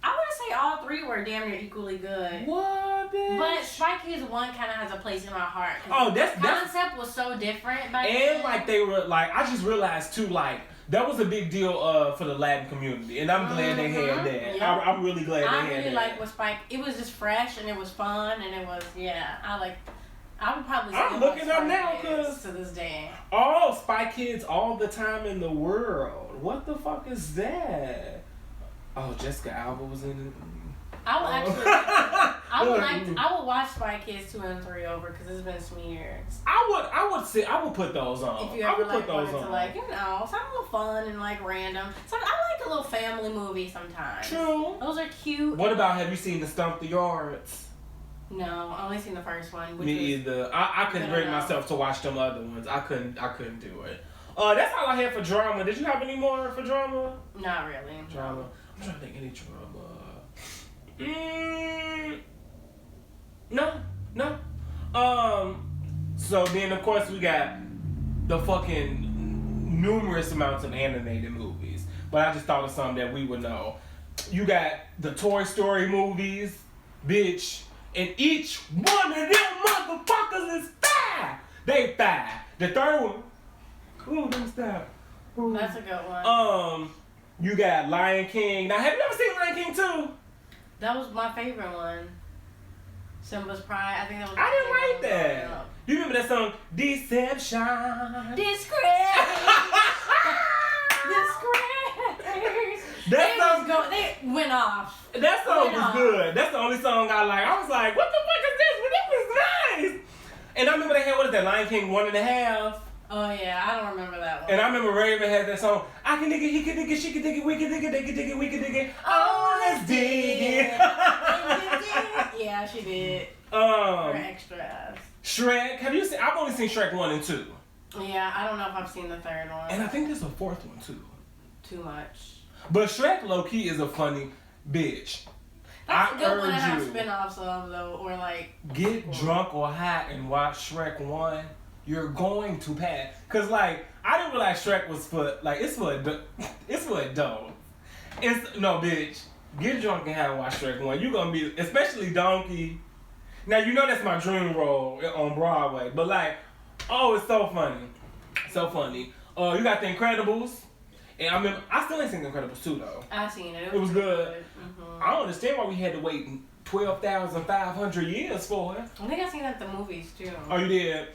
I want to say all 3 were damn near equally good. What, bitch? But Spy Kids 1 kind of has a place in my heart. Oh, the concept was so different back then. And like they were like, I just realized too, like that was a big deal for the Latin community, and I'm glad they had that. Yep. I'm really glad they had that. I really like what Spike. It was just fresh and it was fun and it was I I would probably. I'm looking up now because to this day. Oh, Spy Kids all the time in the world. What the fuck is that? Oh, Jessica Alba was in it. I would actually. I would watch Spy Kids 2 and 3 over because it's been some years. I would put those on. If you ever wanted to something a little fun and random. So I like a little family movie sometimes. True. Those are cute. What about, have you seen the Stump the Yards? No, I only seen the first one. Me either. I couldn't bring myself to watch them other ones. I couldn't do it. That's all I had for drama. Did you have any more for drama? Not really. Drama. I'm trying to think any drama. No. So then of course we got the fucking numerous amounts of animated movies. But I just thought of some that we would know. You got the Toy Story movies, bitch, and each one of them motherfuckers is fire. They fire. The third one, ooh, let me stop. Ooh. That's a good one. You got Lion King. Now, have you ever seen Lion King 2? That was my favorite one. Simba's Pride. I think that was. I didn't like that. You remember that song, Deception? Disgrace. They went off. That song was good. That's the only song I like. I was like, what the fuck is this? But it was nice. And I remember they had, what is that, Lion King 1.5? Oh yeah, I don't remember that one. And I remember Raven had that song, I can dig it, he can dig it, she can dig it, we can dig it, they can dig it, we can dig it. Oh, let's dig it. Yeah, she did. Her extra ass. Shrek, have you seen, I've only seen Shrek 1 and 2. Yeah, I don't know if I've seen the third one. And I think there's a fourth one too. Too much. But Shrek low-key is a funny bitch. That's a good one to have spin-offs of though, or get drunk or high and watch Shrek 1. You're going to pass. Cause I didn't realize Shrek was for it's for adults. No, bitch. Get drunk and have watch Shrek 1. You gonna be, especially Donkey. Now you know that's my dream role on Broadway. But it's so funny. So funny. You got The Incredibles. And I still ain't seen The Incredibles 2 though. I seen it. It was good. Mm-hmm. I don't understand why we had to wait 12,500 years for it. I think I seen that at the movies too. Oh, you did?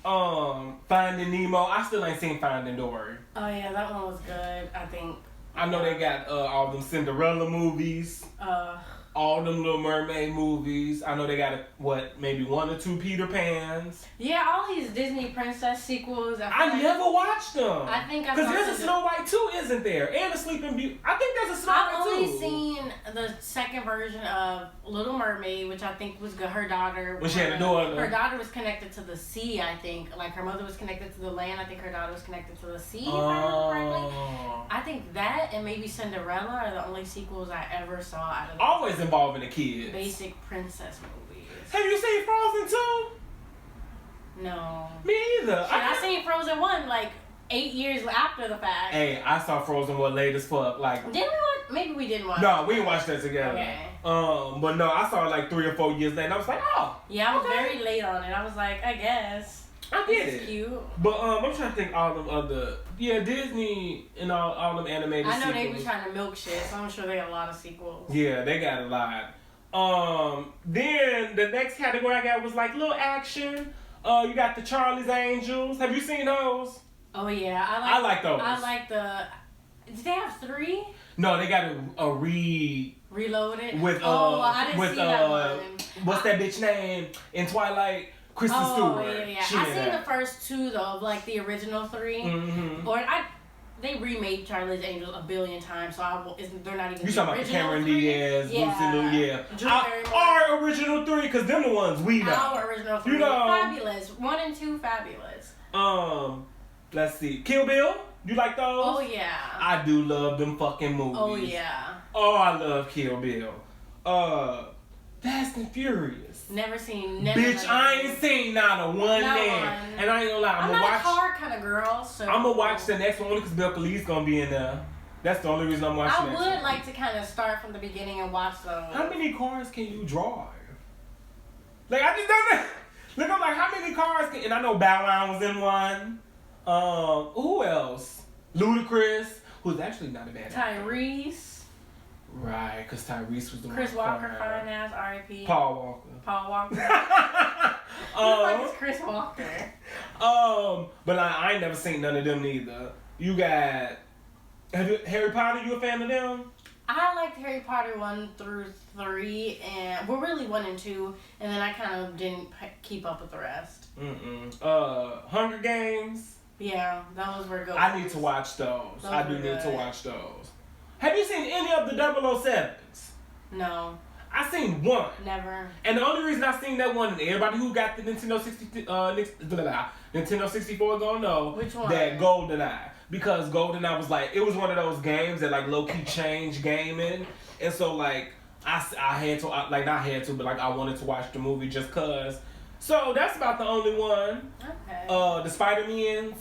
Finding Nemo. I still ain't seen Finding Dory. Oh yeah, that one was good. I think. I know they got all them Cinderella movies. All them Little Mermaid movies. I know they got maybe 1 or 2 Peter Pans. Yeah, all these Disney princess sequels. I never watched them. I think because there's a Snow White 2, isn't there? And a Sleeping Beauty. I think there's a Snow White 2. I've only seen the second version of Little Mermaid, which I think was good. Her daughter. When she had a daughter. Her daughter was connected to the sea. I think her mother was connected to the land. I think her daughter was connected to the sea. If I remember correctly. I think that and maybe Cinderella are the only sequels I ever saw out of. Always involving the kids. Basic princess movies. Have you seen Frozen 2? No. Me either. I seen Frozen 1 8 years after the fact. Hey, I saw Frozen 1 late as fuck. Didn't we watch? Maybe we didn't watch. No, we didn't watch that together. Okay. But no, I saw it 3 or 4 years later. And I was like, oh. Yeah, I was very late on it. I was like, I guess. I get it. Cute. But I'm trying to think all them other Disney and all them animated. I know sequels. they be trying to milk shit, so I'm sure they got a lot of sequels. Yeah, they got a lot. Then the next category I got was little action. You got the Charlie's Angels. Have you seen those? Oh yeah, I like those. I like the. Did they have 3? No, they got a Reloaded. With I didn't see that one. What's that bitch name in Twilight? Kristen Stewart. Oh yeah. I seen the first 2 though, of the original 3. Mm-hmm. They remade Charlie's Angels a billion times, so they're not even. You talking about Cameron Diaz, yeah. Lucy Liu, our original 3, because them the ones we know. Our original 3, fabulous. 1 and 2, fabulous. Let's see, Kill Bill. You like those? Oh yeah. I do love them fucking movies. Oh yeah. Oh, I love Kill Bill. Fast and Furious. Never seen. Bitch, I ain't seen not a one there. And I ain't gonna lie, I'm not a car kind of girl, so I'm gonna watch the next one only because Bill Khalifa's gonna be in there. That's the only reason I'm watching. I would like to kind of start from the beginning and watch those. How many cars can you drive? I just don't know. Look, I'm how many cars can? And I know Bow Wow was in one. Who else? Ludacris, who's actually not a bad actor. Tyrese. Right, because Tyrese was the Chris Walker, fine ass, R.I.P. Paul Walker. Paul Walker. Like it's Chris Walker. But I ain't never seen none of them neither. You got Harry Potter. You a fan of them? I liked Harry Potter 1 through 3, and really 1 and 2, and then I kind of didn't keep up with the rest. Hunger Games. Yeah, those were good. I need to watch those. I do need to watch those. Have you seen any of the 007s? No. I seen one. Never. And the only reason I seen that one, and everybody who got the Nintendo 64 gonna know which one? That GoldenEye. Because GoldenEye was like, it was one of those games that like low key changed gaming, and so like I had to like not had to, but like I wanted to watch the movie just cause. So that's about the only one. Okay. The Spider-Mans.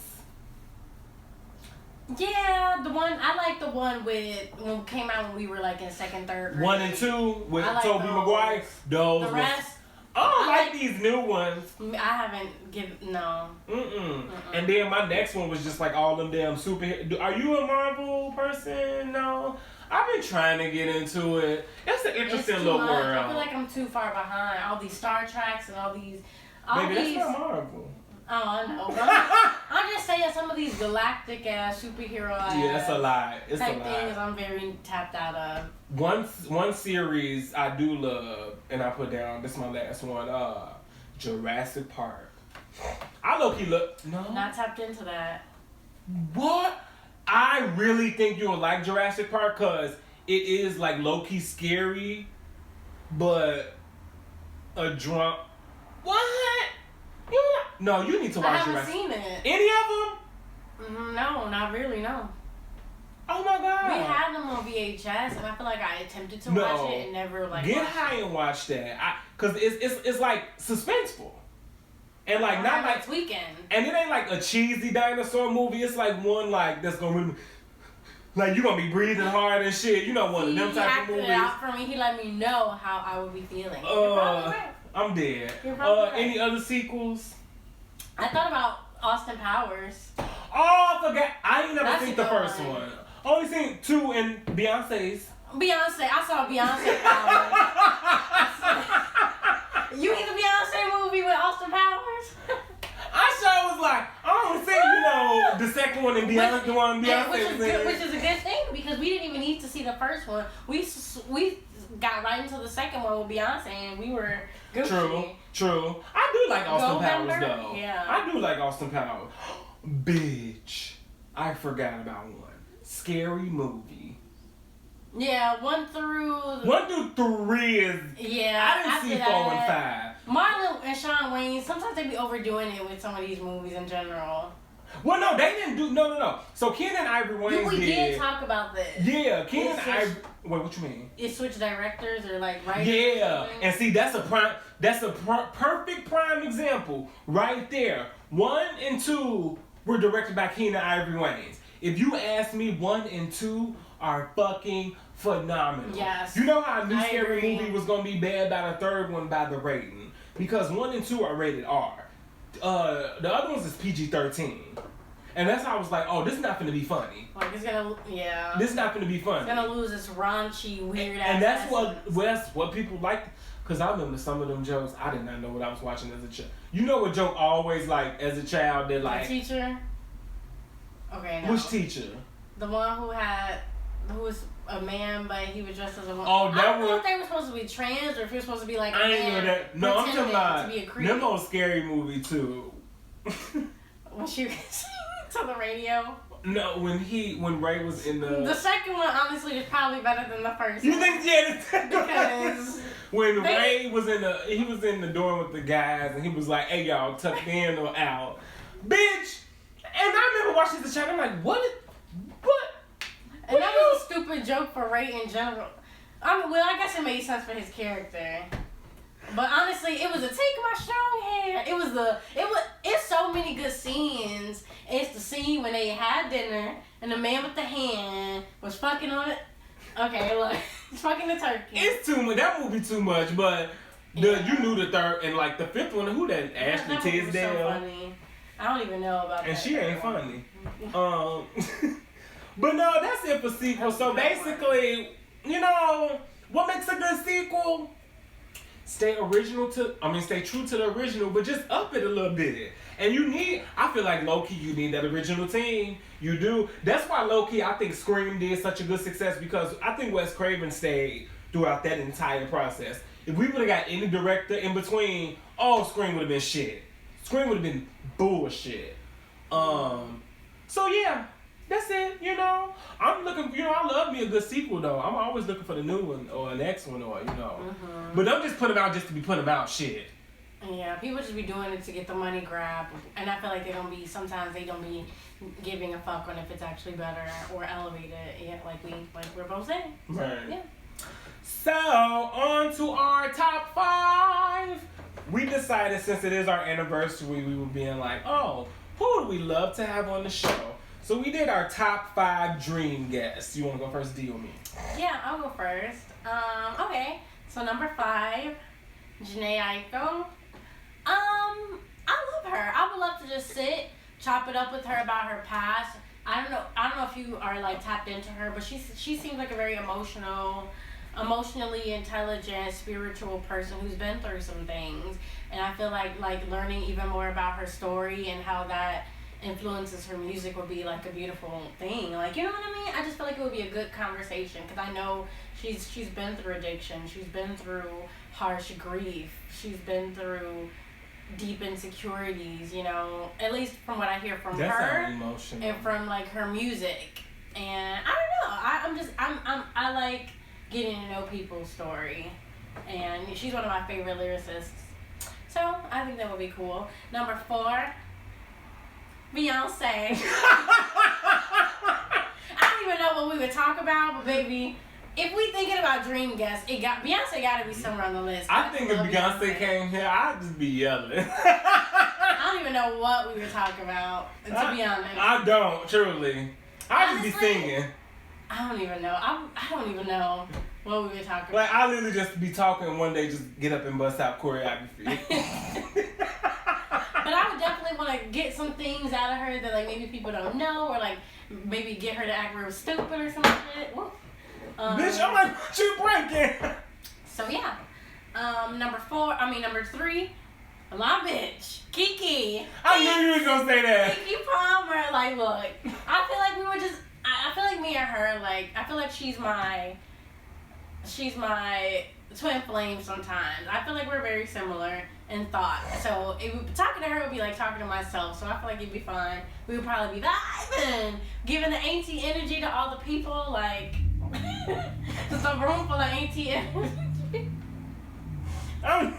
Yeah, the one I like the one when it came out when we were like in 2nd, 3rd grade. 1 and 2 with like Tobey Maguire. Those. The rest. I like these new ones. I haven't no. And then my next one was just like all them damn superheroes. Are you a Marvel person? No. I've been trying to get into it. It's an interesting little world. I feel like I'm too far behind. All these Star Treks and all these. Maybe that's not Marvel. Oh, I know. I'm just saying some of these galactic ass superhero ass. Yeah, that's a lie. It's type a lie. things I'm very tapped out of. One series I do love, and I put down. This is my last one. Jurassic Park. I low key look. No. Not tapped into that. What? I really think you'll like Jurassic Park because it is like low key scary, but a drunk. What? No, you need to watch Jurassic. I haven't seen it. Any of them? No, not really. No. Oh my god. We had them on VHS, and I feel like I attempted to watch it and never like. Get high and watch that, cause it's like suspenseful, and like not like weekend. And it ain't like a cheesy dinosaur movie. It's like one like that's gonna really, like you gonna be breathing hard and shit. You know, one of them type of movies. He acted it out for me. He let me know how I would be feeling. I'm dead. Any other sequels? I thought about Austin Powers. Oh, I forgot. I ain't never seen the first one. Only seen 2 and Beyonce's. Beyonce. I saw Beyonce Powers. You hate the Beyonce movie with Austin Powers? I sure was like, I only seen, the second one and Beyonce, the one Beyonce was in. Which is a good thing because we didn't even need to see the first one. We got right into the second one with Beyonce and we were Gucci. True. I do like Austin Powers though. Yeah. I do like Austin Powers. Bitch. I forgot about one. Scary Movie. Yeah, 1 through 3 is. Yeah. I didn't see 4 and 5. Marlon and Shawn Wayne, sometimes they be overdoing it with some of these movies in general. Well, no, they didn't do. No. So Ken and Ivory Wayans We did talk about this. Yeah, Ken and Ivory. Wait, what you mean? It switched directors or like writers. Yeah, and see that's a perfect prime example right there. 1 and 2 were directed by Ken and Ivory Wayans. If you ask me, 1 and 2 are fucking phenomenal. Yes. You know how a new scary movie was gonna be bad by the third one by the rating because 1 and 2 are rated R. The other ones is PG-13. And that's how I was like, oh, this is not gonna be funny. Like it's gonna, yeah. This is not gonna be funny. It's gonna lose its raunchy, weird ass. And that's what people like. Cause I remember some of them jokes. I did not know what I was watching as a child. You know what joke always like as a child? They're like, the teacher. Okay, no. Which teacher? The one who was a man, but he was dressed as a woman. Oh, that I don't know was. if they were supposed to be trans or if he was supposed to be like. I ain't know that. No, I'm talking about to be a creep. them old scary movie too. When she was to the radio. No, when Ray was in the. The second one, honestly, is probably better than the first. You one. think the second Because when Ray was he was in the dorm with the guys and he was like, "Hey y'all, tucked in or out, bitch." And I remember watching the channel. I'm like, what? And that was a stupid joke for Ray in general. I guess it made sense for his character. But honestly, it was a take my strong hand. It's so many good scenes. It's the scene when they had dinner and the man with the hand was fucking on it. Okay, look, he's fucking the turkey. It's too much. That movie too much. But you knew the third and like the fifth one. Who that? Ashley Tisdale. So funny. I don't even know about that. And she ain't funny. But no, that's it for sequels. So basically, what makes a good sequel? stay true to the original, but just up it a little bit. And I feel like low-key you need that original team. You do. That's why low-key I think Scream did such a good success, because I think Wes Craven stayed throughout that entire process. If we would have got any director in between, Scream would have been shit. Scream would have been bullshit. So yeah, that's it, I'm looking, I love me a good sequel though. I'm always looking for the new one or the next one or, But don't just put them out just to be putting them out, shit. Yeah, people just be doing it to get the money grab. And I feel like sometimes they don't be giving a fuck on if it's actually better or elevated. Yeah, like we're both saying. Right. Yeah. So, on to our top 5. We decided, since it is our anniversary, we were being like, who would we love to have on the show? So we did our top 5 dream guests. You want to go first, D, or me? Yeah, I'll go first. Okay. So number 5, Jhené Aiko. I love her. I would love to just sit, chop it up with her about her past. I don't know if you are like tapped into her, but she seems like a very emotionally intelligent, spiritual person who's been through some things. And I feel like learning even more about her story and how that influences her music would be like a beautiful thing. Like, you know what I mean? I just feel like it would be a good conversation, because I know she's been through addiction. She's been through harsh grief. She's been through deep insecurities, at least from what I hear from her and from like her music. And I don't know, I like getting to know people's story, and she's one of my favorite lyricists, so I think that would be cool. Number 4, Beyonce. I don't even know what we would talk about, but baby, if we thinking about dream guests, Beyonce got to be somewhere on the list. I think if Beyonce came here, I'd just be yelling. I don't even know what we were talking about, to be honest. I don't, truly. I'd just be singing. I don't even know. I don't even know what we were talking about. Like, I literally just be talking one day, just get up and bust out choreography. But I would definitely want to get some things out of her that like maybe people don't know, or like maybe get her to act real stupid or some shit. Bitch, I'm like, what you breaking? So yeah. Number 3, my bitch, Kiki. I knew you was gonna say that. Kiki Palmer. Like, look, I feel like we were just. I feel like me and her, like, I feel like she's my twin flame sometimes. I feel like we're very similar in thought. So talking to her would be like talking to myself. So I feel like it'd be fun. We would probably be vibing, giving the auntie energy to all the people. Like, just a room full of auntie energy. A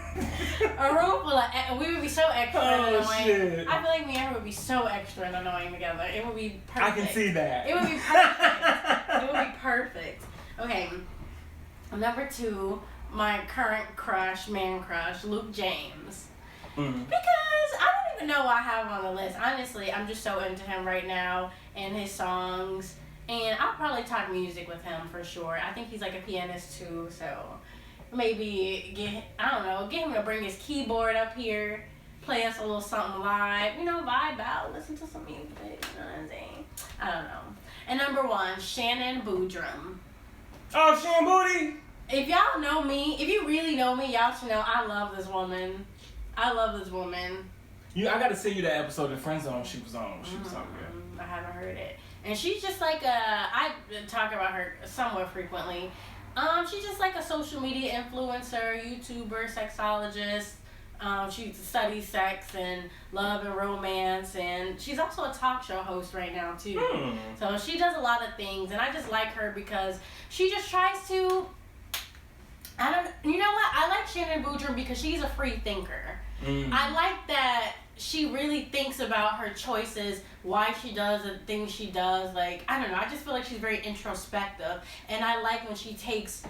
room full of, we would be so extra and annoying. Shit. I feel like me and her would be so extra and annoying together. It would be perfect. I can see that. It would be perfect. It would be perfect. Okay. Number 2, my current man crush, Luke James. Because I don't even know what I have on the list. Honestly, I'm just so into him right now and his songs. And I'll probably talk music with him for sure. I think he's like a pianist too, so maybe get him to bring his keyboard up here, play us a little something live, vibe out, listen to some music, you know what I'm saying? I don't know. And number 1, Shannon Boodram. Oh, Shan Booty! If y'all know me, if you really know me, y'all should know I love this woman. I I gotta send you that episode of Friend Zone she was on. She was on there. I haven't heard it. And she's just like I talk about her somewhat frequently. She's just like a social media influencer, YouTuber, sexologist. She studies sex and love and romance, and she's also a talk show host right now too. So she does a lot of things, and I just like her because she just tries to. You know what? I like Shannon Boodram because she's a free thinker. I like that she really thinks about her choices, why she does the things she does. Like, I don't know. I just feel like she's very introspective. And I like when she takes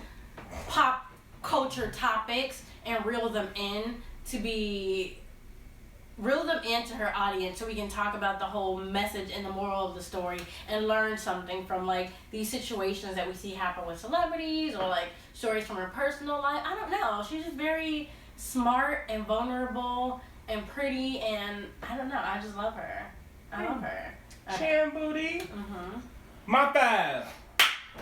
pop culture topics and reel them into her audience so we can talk about the whole message and the moral of the story and learn something from, like, these situations that we see happen with celebrities or, like, stories from her personal life. I don't know. She's just very smart and vulnerable and pretty, and I don't know. I just love her. I love her. Okay. Shan Booty. My 5.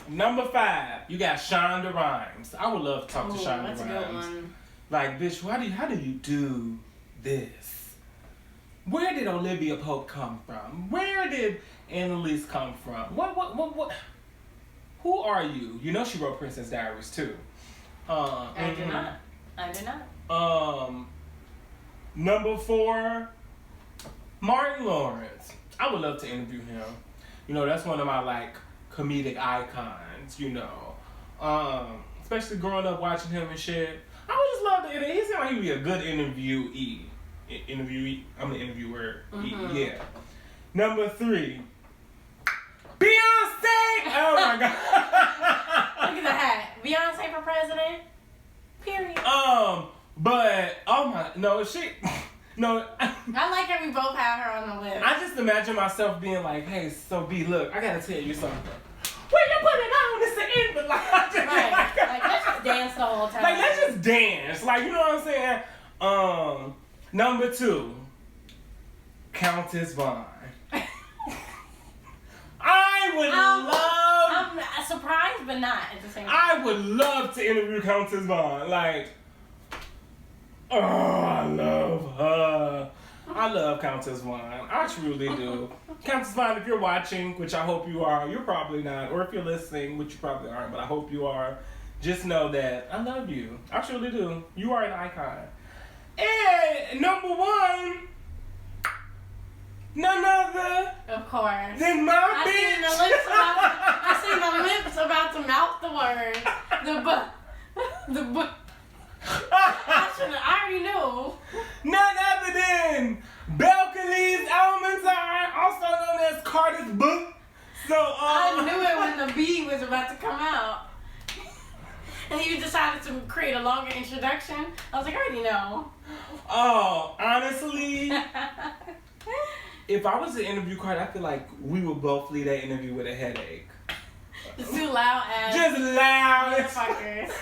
Number 5. You got Shonda Rhimes. I would love to talk to Shonda Rhimes. That's a good one. Like, bitch, how do you do this? Where did Olivia Pope come from? Where did Annalise come from? What? Who are you? You know she wrote Princess Diaries too. I did not. Number 4, Martin Lawrence. I would love to interview him. You know, that's one of my like comedic icons, you know. Especially growing up watching him and shit. I would just love to interview. He seemed like he would be a good interviewee. I'm the interviewer. Mm-hmm. Yeah. Number 3, Beyonce! Oh my god. Look at the hat. Beyonce for president? Period. But, oh my, no, no. I like how we both have her on the list. I just imagine myself being like, hey, so B, look, I gotta tell you something. When you put it on, it's the end, but like, let's just dance the whole time. Like, let's just dance. Like, you know what I'm saying? Number 2, Countess Vaughn. I would love... I'm surprised, but not at the same time. I would love to interview Countess Vaughn. Like, oh, I love her. I love Countess Vaughn. I truly do. Countess Vaughn, if you're watching, which I hope you are, you're probably not. Or if you're listening, which you probably aren't, but I hope you are, just know that I love you. I truly do. You are an icon. And number 1, none other of course. than my bitch. I seen the lips about to mouth the word. I already knew. None other than Belcalis Almanzar, also known as Carter's book. So I knew it when the B was about to come out. And you decided to create a longer introduction. I was like, I already know. Oh, honestly, if I was to interview Carter, I feel like we would both leave that interview with a headache. Just too loud ass. Just loud as motherfuckers.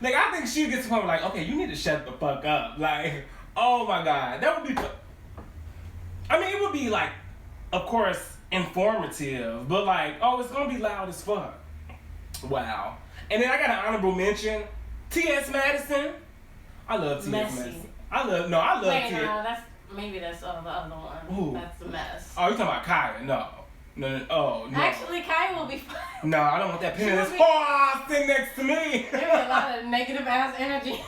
Like, I think she gets to the point where, like, okay, you need to shut the fuck up. Like, oh my god, that would be. I mean, it would be like, of course, informative, but like, oh, it's gonna be loud as fuck. Wow. And then I got an honorable mention, T.S. Madison. I love T.S. Madison. I love Wait, T.S. no, that's the other one. Ooh. That's the mess. Oh, you talking about Kaya? No. Oh, no. Actually, Kaya will be fine. No, I don't want that penniless whore sitting next to me. There be a lot of negative ass energy.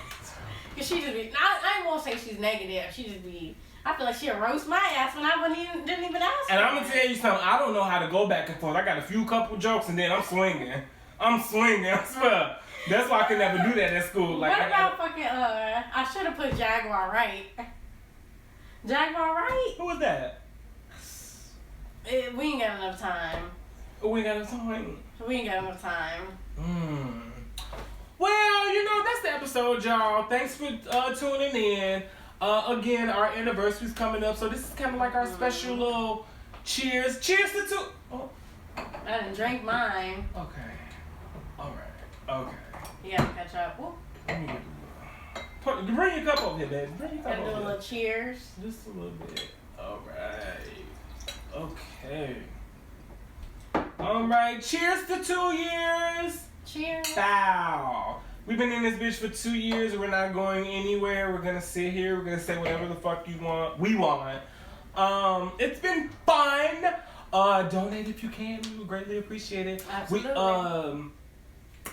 Cause she just be, I won't say she's negative. She just be, I feel like she'll roast my ass when I didn't even ask her. And I'm gonna tell you something, I don't know how to go back and forth. I got a few couple jokes and then I'm swinging, I swear. That's why I could never do that at school. Like, what about I should have put Jaguar Right. Jaguar Right? Who was that? We ain't got enough time. We ain't got enough time. Well, you know, that's the episode, y'all. Thanks for tuning in. Again, our anniversary's coming up, so this is kind of like our special little cheers. Cheers to two. Oh. I didn't drink mine. Okay. All right. Okay. You gotta catch up. Woo. Bring your cup over here, baby. Bring your cup Gotta over do a here. little cheers. Just a little bit. All right. Okay. All right. Cheers to 2 years. Cheers. Bow. We've been in this bitch for 2 years and we're not going anywhere. We're gonna sit here. We're gonna say whatever the fuck we want. It's been fun. Donate if you can. We would greatly appreciate it. Absolutely.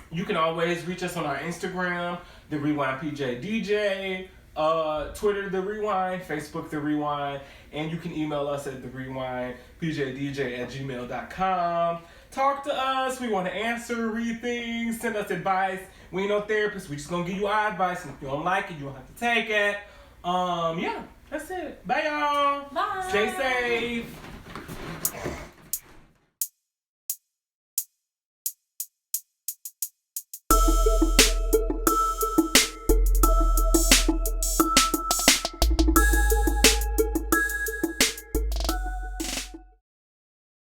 You can always reach us on our Instagram, The Rewine PJ DJ, Twitter, The Rewine, Facebook, The Rewine, and you can email us at therewinepodcast@gmail.com. Talk to us. We want to answer, read things, send us advice. We ain't no therapists. We just gonna give you our advice, and if you don't like it, you don't have to take it. Yeah, that's it. Bye, y'all. Bye. Stay safe.